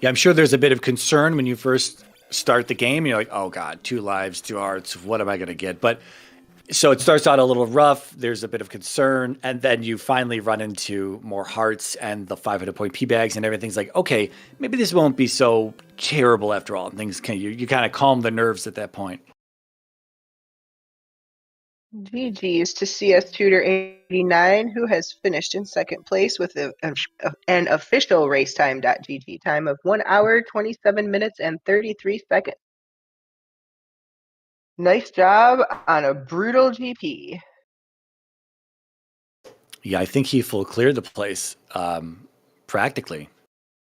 Yeah, I'm sure there's a bit of concern when you first start the game. You're like, oh God, 2 lives, 2 hearts, what am I going to get? But so it starts out a little rough. There's a bit of concern. And then you finally run into more hearts and the 500-point P-bags and everything's like, okay, maybe this won't be so terrible after all. And things you kind of calm the nerves at that point. GG's to cstutor89, who has finished in second place with an official racetime.gg time of 1 hour, 27 minutes, and 33 seconds. Nice job on a brutal GP. Yeah, I think he full cleared the place, practically.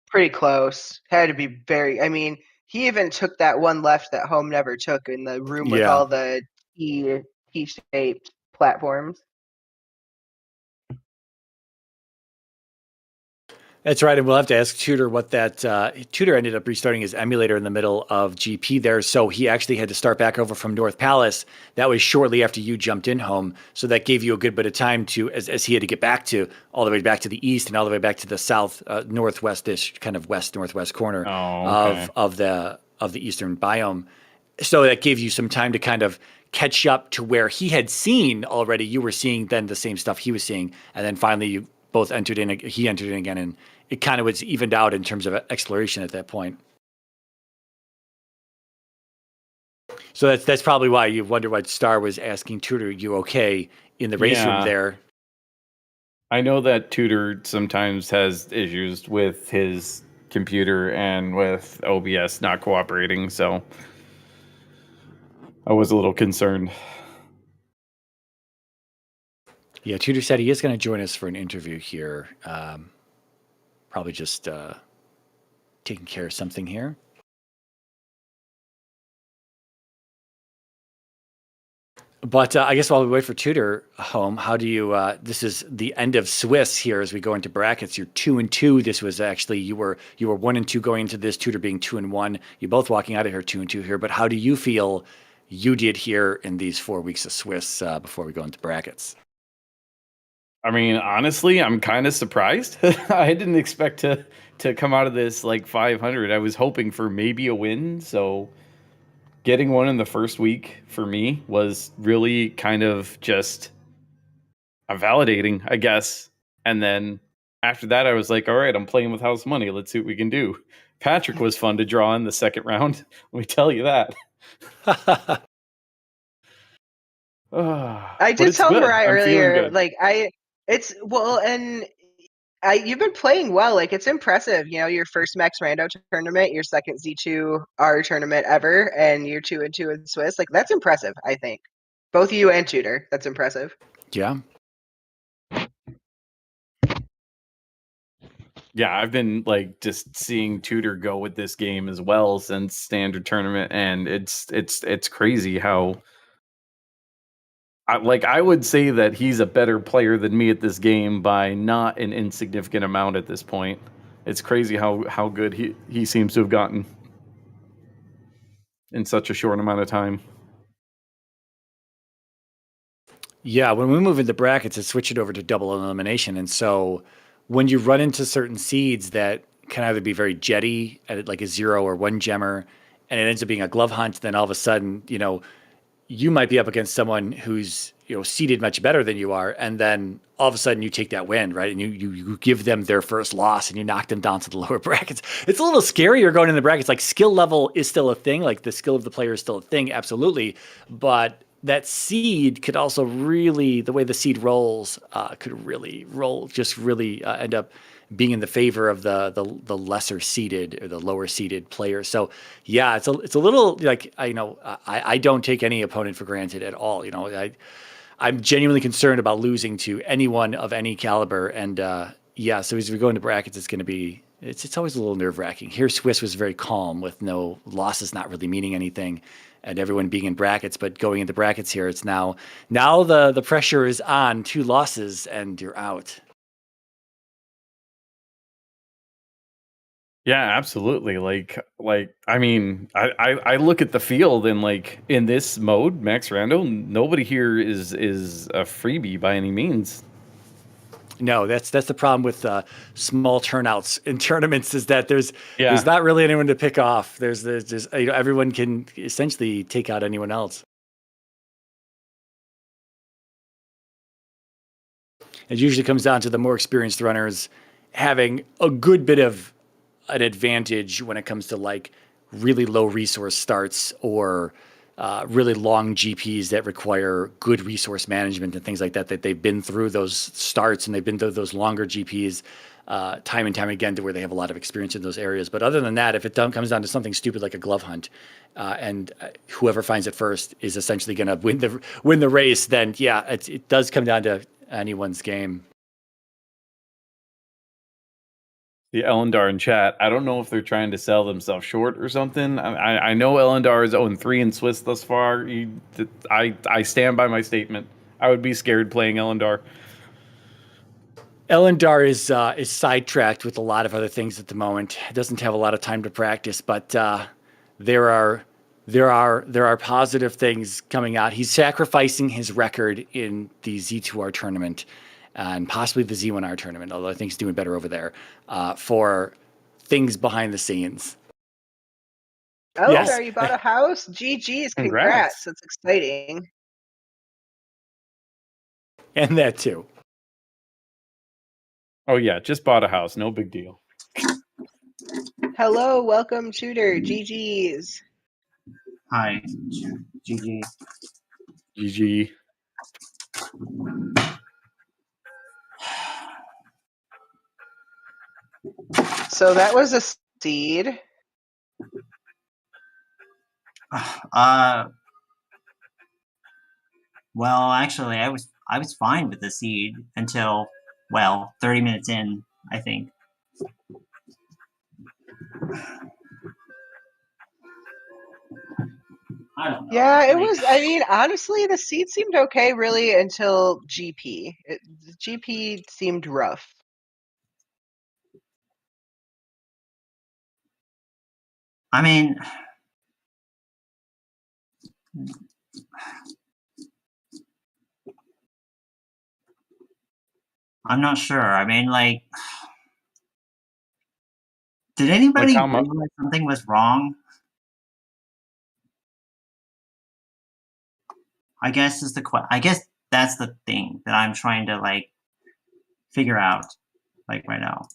Pretty close. Had to be very... I mean, he even took that one left that Home never took in the room with all the T-shaped platforms. That's right, and we'll have to ask Tutor what that... Tutor ended up restarting his emulator in the middle of GP there, so he actually had to start back over from North Palace. That was shortly after you jumped in Home, so that gave you a good bit of time to, as he had to get back to, all the way back to the east and all the way back to the south, northwest-ish, kind of west-northwest corner of the eastern biome. So that gave you some time to kind of catch up to where he had seen already. You were seeing then the same stuff he was seeing, and then finally you both entered in. He entered in again, and it kind of was evened out in terms of exploration at that point. So that's probably why you wonder why Star was asking Tutor, "You okay?" in the race room there. I know that Tutor sometimes has issues with his computer and with OBS not cooperating, so I was a little concerned. Yeah, Tutor said he is going to join us for an interview here. Probably just taking care of something here. But I guess while we wait for Tutor Home, how do you? This is the end of Swiss here as we go into brackets. You're 2-2. This was actually you were 1-2 going into this. Tutor being 2-1. You're both walking out of here 2-2 here. But how do you feel you did here in these 4 weeks of Swiss before we go into brackets? I mean, honestly, I'm kind of surprised. I didn't expect to come out of this like 500. I was hoping for maybe a win. So getting one in the first week for me was really kind of just validating, I guess. And then after that, I was like, all right, I'm playing with house money. Let's see what we can do. Patrick was fun to draw in the second round. Let me tell you that. I did tell Mariah earlier, like you've been playing well. Like, it's impressive. You know, your first Max Rando tournament, your second Z2R tournament ever, and you're 2-2 in Swiss. Like, that's impressive, I think. Both you and Tutor. That's impressive. Yeah. Yeah, I've been like just seeing Tutor go with this game as well since standard tournament, and it's crazy how I would say that he's a better player than me at this game by not an insignificant amount at this point. It's crazy how good he seems to have gotten in such a short amount of time. Yeah, when we move into brackets, it switch it over to double elimination. And so when you run into certain seeds that can either be very jetty at like a 0 or 1 gemmer, and it ends up being a glove hunt, then all of a sudden, you might be up against someone who's, seeded much better than you are. And then all of a sudden you take that win, right? And you give them their first loss and you knock them down to the lower brackets. It's a little scarier going in the brackets. Like, skill level is still a thing. Like, the skill of the player is still a thing. Absolutely. But that seed could also really, the way the seed rolls, could really end up being in the favor of the lesser seeded or the lower seeded player. So yeah, it's a little like, I don't take any opponent for granted at all. I'm genuinely concerned about losing to anyone of any caliber. And so as we go into brackets, it's going to be, it's always a little nerve wracking. Here, Swiss was very calm with no losses, not really meaning anything, and everyone being in brackets. But going into brackets here, it's now the pressure is on. 2 losses and you're out. Yeah, absolutely. Like I mean, I look at the field and like in this mode, Max Rando, nobody here is a freebie by any means. No, that's the problem with small turnouts in tournaments, is that there's not really anyone to pick off. There's everyone can essentially take out anyone else. It usually comes down to the more experienced runners having a good bit of an advantage when it comes to like really low resource starts or really long GPs that require good resource management and things like that they've been through those starts and they've been through those longer GPs time and time again, to where they have a lot of experience in those areas. But other than that, if it comes down to something stupid like a glove hunt, and whoever finds it first is essentially going to win the race, then yeah, it does come down to anyone's game. The Elendar in chat, I don't know if they're trying to sell themselves short or something. I know Elendar is 0-3 in Swiss thus far. I stand by my statement. I would be scared playing Elendar. Elendar is sidetracked with a lot of other things at the moment. Doesn't have a lot of time to practice, but there are positive things coming out. He's sacrificing his record in the Z2R tournament and possibly the Z1R tournament, although I think he's doing better over there, for things behind the scenes. Oh, yes. You bought a house? GG's, congrats. That's exciting. And that too. Oh yeah, just bought a house. No big deal. Hello, welcome, Tutor. GG's. Hi, GG. GG. So that was a seed. Well, actually, I was fine with the seed until 30 minutes in, I think. I don't know. Yeah, it was. I mean, honestly, the seed seemed okay, really, until GP. GP seemed rough. I mean, I'm not sure. I mean, like, did anybody realize something was wrong? I guess that's the thing that I'm trying to like figure out. like right now.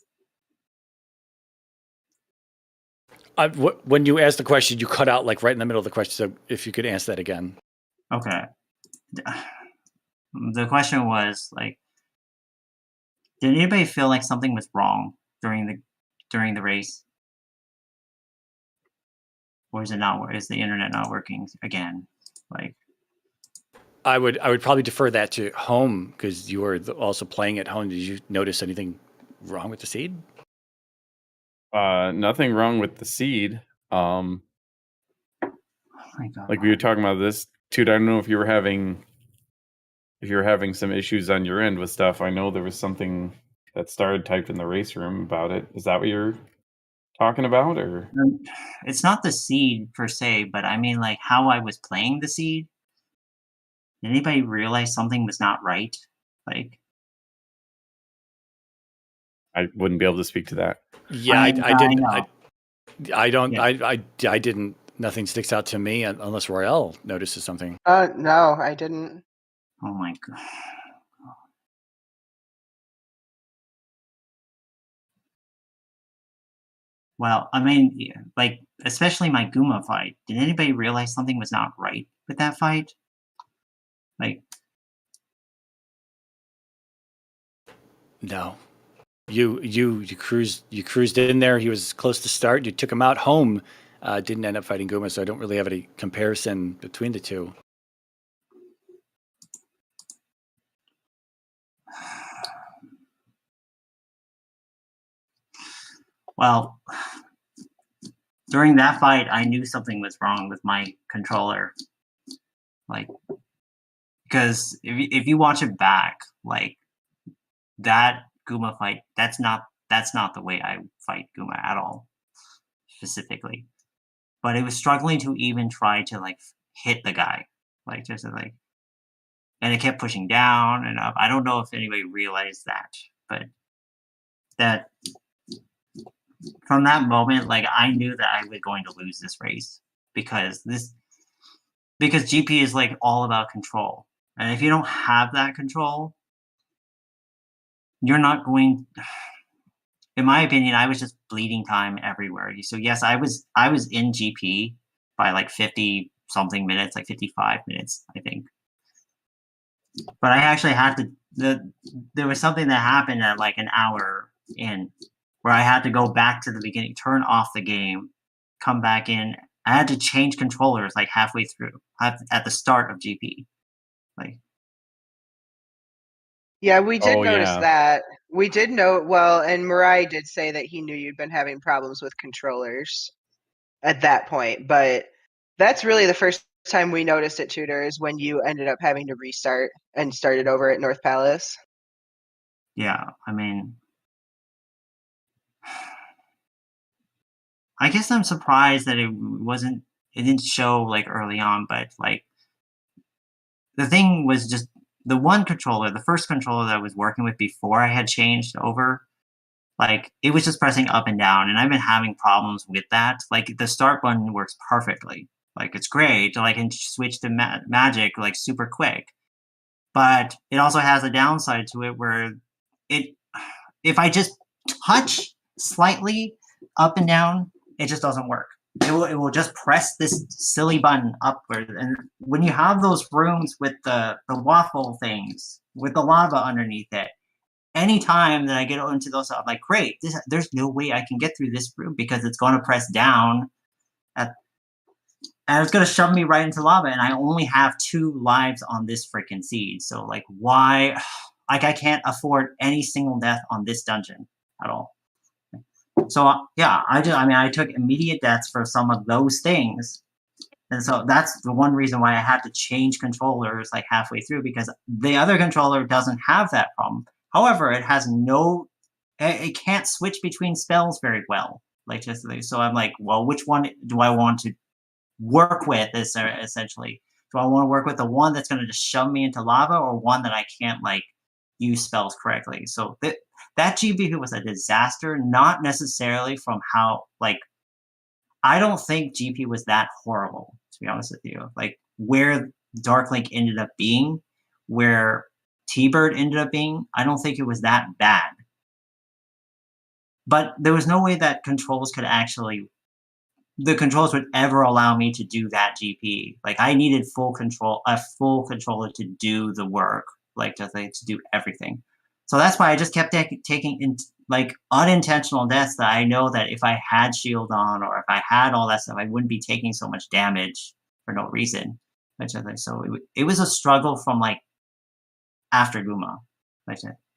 When you asked the question, you cut out like right in the middle of the question. So if you could answer that again. Okay. The question was like, did anybody feel like something was wrong during the race? Or is it not? Is the internet not working again? Like, I would probably defer that to home because you were also playing at home. Did you notice anything wrong with the seed? Nothing wrong with the seed. oh my God, Like we were talking about this, dude. I don't know if you were having some issues on your end with stuff. I know there was something that started typed in the race room about it. Is that what you're talking about, or? It's not the seed per se, but I mean like how I was playing the seed. Did anybody realize something was not right? Like, I wouldn't be able to speak to that. Yeah, I didn't. know. I don't. Yeah. I didn't. Nothing sticks out to me unless Royale notices something. No, I didn't. Oh my God. Well, I mean, like, especially my Guma fight. Did anybody realize something was not right with that fight? Like, No, you cruised in there. He was close to start. You took him out home. Didn't end up fighting Guma, so I don't really have any comparison between the two. well, during that fight, I knew something was wrong with my controller. Like, because if you watch it back, like that Guma fight, that's not the way I fight Guma at all, specifically. But it was struggling to even try to like hit the guy, like just like, and it kept pushing down and up. I don't know if anybody realized that, but that from that moment, like I knew that I was going to lose this race because GP is like all about control, and if you don't have that control, you're not going. In my opinion, I was just bleeding time everywhere. So yes, I was in GP by like 50 something minutes, like 55 minutes, I think. But I actually had to. There was something that happened at like an hour in, where I had to go back to the beginning, turn off the game, come back in. I had to change controllers like halfway through, at the start of GP. Like, Yeah, we did Oh, notice yeah. that. We did know, well, and Mirai did say that he knew you'd been having problems with controllers at that point, but that's really the first time we noticed it, Tutor, is when you ended up having to restart and started over at North Palace. yeah, I mean, I guess I'm surprised that it didn't show like early on, but like the thing was just the one controller, the first controller that I was working with before I had changed over, like it was just pressing up and down, and I've been having problems with that. Like the start button works perfectly, like it's great. Like I can switch to magic like super quick, but it also has a downside to it where it, if I just touch slightly up and down, it just doesn't work. It will just press this silly button upward, and when you have those rooms with the waffle things with the lava underneath it, anytime that I get into those, I'm like, great, there's no way I can get through this room because it's going to press down and it's going to shove me right into lava, and I only have 2 lives on this freaking seed. So like, why? Like I can't afford any single death on this dungeon at all. So yeah, I took immediate deaths for some of those things, and so that's the one reason why I had to change controllers like halfway through, because the other controller doesn't have that problem. However, it can't switch between spells very well. Like just so I'm like, well, which one do I want to work with? Is essentially, do I want to work with the one that's going to just shove me into lava, or one that I can't like use spells correctly? So that GP was a disaster, not necessarily from how, like, I don't think GP was that horrible, to be honest with you. Like, where Dark Link ended up being, where T-Bird ended up being, I don't think it was that bad. but there was no way that the controls would ever allow me to do that GP. Like I needed a full controller to do the work, like to do everything. So that's why I just kept taking like unintentional deaths that I know that if I had shield on or if I had all that stuff, I wouldn't be taking so much damage for no reason. So it was a struggle from like after Guma.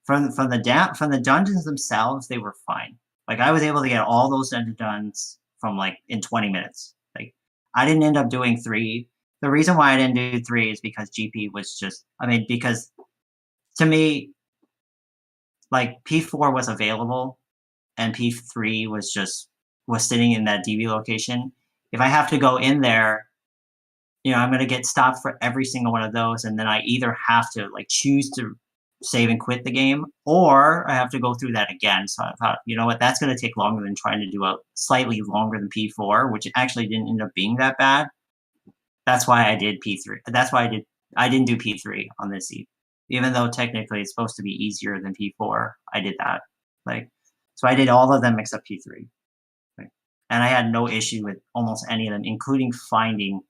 From the dungeons themselves, they were fine. Like I was able to get all those dungeons from like in 20 minutes. Like I didn't end up doing 3. The reason why I didn't do 3 is because GP was just because to me, like P4 was available and P3 was sitting in that DB location. If I have to go in there, I'm going to get stopped for every single one of those, and then I either have to like choose to save and quit the game, or I have to go through that again. So I thought, you know what, that's going to take longer than trying to do a slightly longer than P4, which actually didn't end up being that bad. That's why I did P3. That's why I didn't do P3 on this seat. Even though technically it's supposed to be easier than P4, I did that. So I did all of them except P3. And I had no issue with almost any of them, including finding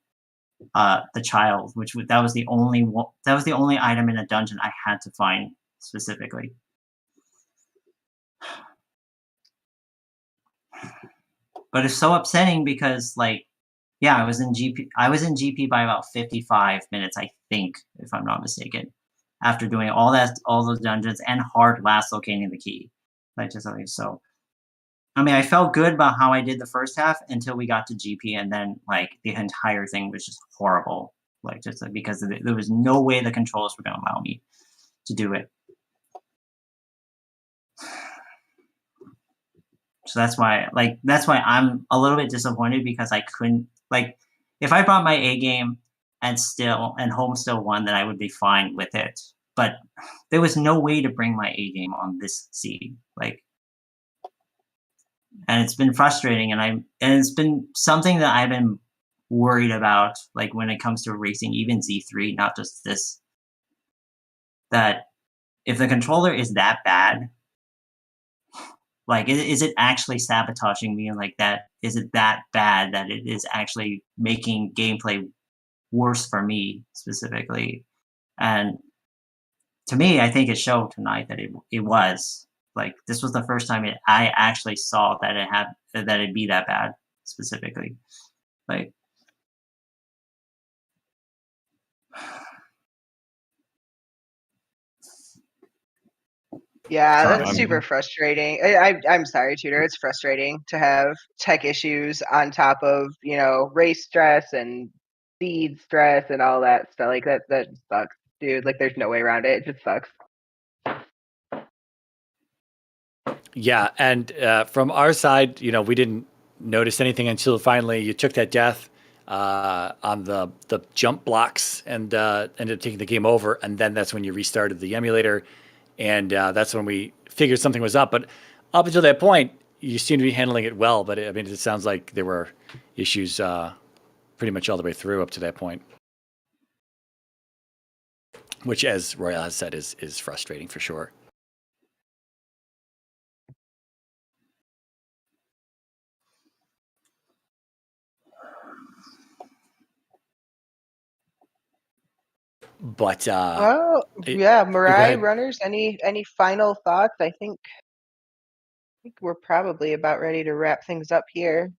the child, that was the only item in a dungeon I had to find specifically. But it's so upsetting because I was in GP by about 55 minutes, I think, if I'm not mistaken, after doing all those dungeons and hard last locating the key. So I felt good about how I did the first half until we got to GP, and then the entire ththing was just horrible. Because there was no way the controls were going to allow me to do it. So that's why I'm a little bit disappointed, because I couldn't, if I brought my A game and home still won, then I would be fine with it. But there was no way to bring my A game on this seed. And it's been frustrating, and it's been something that I've been worried about, when it comes to racing, even Z3, not just this. That if the controller is that bad, is it actually sabotaging me? Is it that bad that it is actually making gameplay worse for me specifically? And to me, I think it showed tonight that it was. This was the first time I actually saw that it'd be that bad specifically. Yeah, that's super frustrating. I'm sorry, Tutor. It's frustrating to have tech issues on top of, race stress and seed stress and all that stuff. That sucks, dude. There's no way around it. It just sucks. Yeah, and from our side, we didn't notice anything until finally you took that death on the jump blocks and ended up taking the game over, and then that's when you restarted the emulator, and that's when we figured something was up. But up until that point, you seem to be handling it well, but it sounds like there were issues pretty much all the way through up to that point, which, as Royale has said, is frustrating for sure. But Mirai, runners, any final thoughts? I think we're probably about ready to wrap things up here.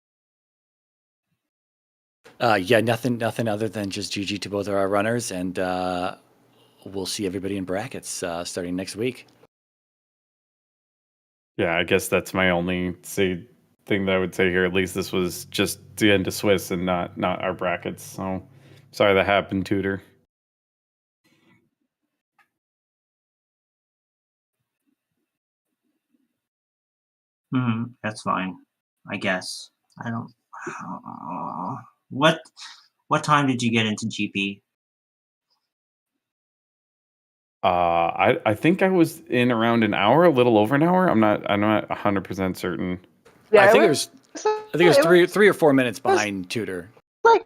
Nothing other than just GG to both of our runners, and we'll see everybody in brackets starting next week. Yeah, I guess that's my only thing that I would say here. At least this was just the end of Swiss and not our brackets. So sorry that happened, Tutor. That's fine, I guess. I don't. What time did you get into GP? I think I was in around an hour, a little over an hour. I'm not 100% certain. Yeah, I think it was 3 or 4 minutes behind Tutor. I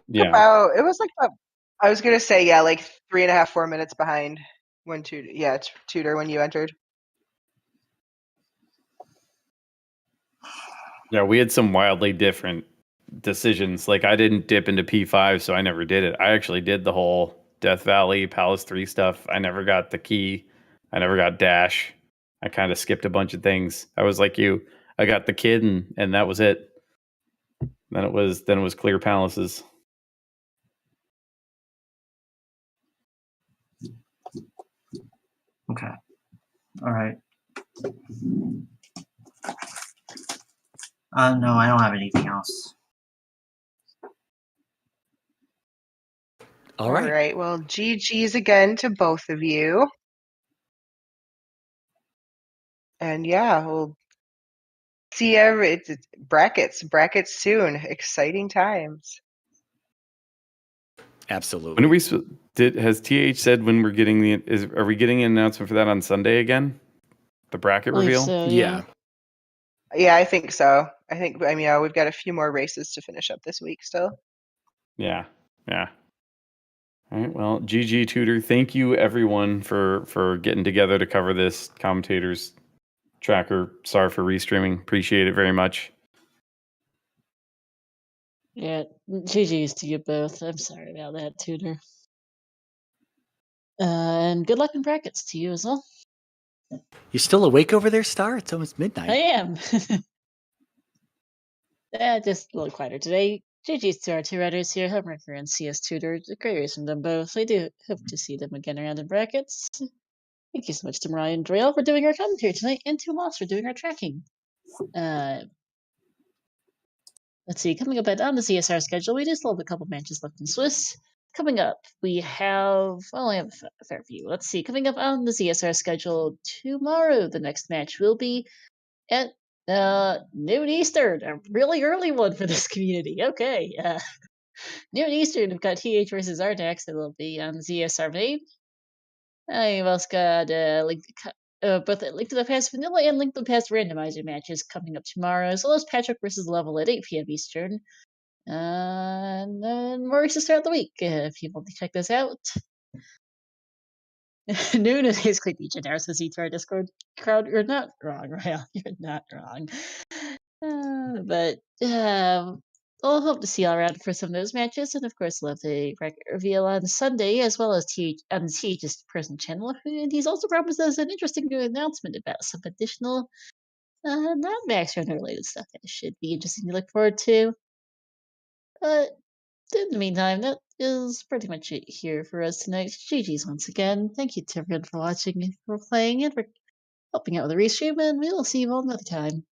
was gonna say 3.5, 4 minutes behind when Tutor when you entered. Yeah, we had some wildly different decisions. Like I didn't dip into P5, so I never did it. I actually did the whole Death Valley Palace 3 stuff. I never got the key. I never got dash. I kind of skipped a bunch of things. I was like you. I got the kid and that was it. Then it was clear palaces. Okay. All right. No, I don't have anything else. All right. All right. Well, GG's again to both of you. And yeah, we'll see you. It's brackets soon. Exciting times. Absolutely. When are we? Has TH said when we're getting the? Are we getting an announcement for that on Sunday again? The bracket reveal. So, Yeah. Yeah, I think so. I mean, yeah, we've got a few more races to finish up this week still. Yeah. All right. Well, GG Tutor. Thank you everyone for getting together to cover this. Commentators, tracker. Sorry for restreaming. Appreciate it very much. Yeah, GG's to you both. I'm sorry about that, Tutor. And good luck in brackets to you as well. You still awake over there, Star? It's almost I midnight. am. Just a little quieter today. GG's to our two writers here, Homewrecker and CS Tutor. A great race from them both. I do hope to see them again around in brackets. Thank you so much to Mariah and Drayle for doing our commentary tonight, and to Moss for doing our tracking. Let's see, coming up on the CSR schedule, we just still have a couple matches left in Swiss. Coming up, we have, well, I have a fair few. Let's see, coming up on the CSR schedule tomorrow, the next match will be at noon Eastern, a really early one for this community. Okay, noon Eastern, we've got TH versus Artax that will be on ZSR Main. I've also got both Link to the Past Vanilla and Link to the Past Randomizer matches coming up tomorrow, as well as Patrick versus Level at 8 p.m. Eastern. And then more races throughout the week if you want to check this out. Noon is basically the generic Z2R Discord crowd. You're not wrong, Ryle. You're not wrong. But I'll hope to see you all around for some of those matches, and of course, we'll have the bracket reveal on Sunday, as well as on TH's personal channel. And he's also promised us an interesting new announcement about some additional non-Max Runner related stuff that should be interesting to look forward to. But in the meantime, that is pretty much it here for us tonight. GG's once again. Thank you to everyone for watching, for playing, and for helping out with the restream, and we'll see you all another time.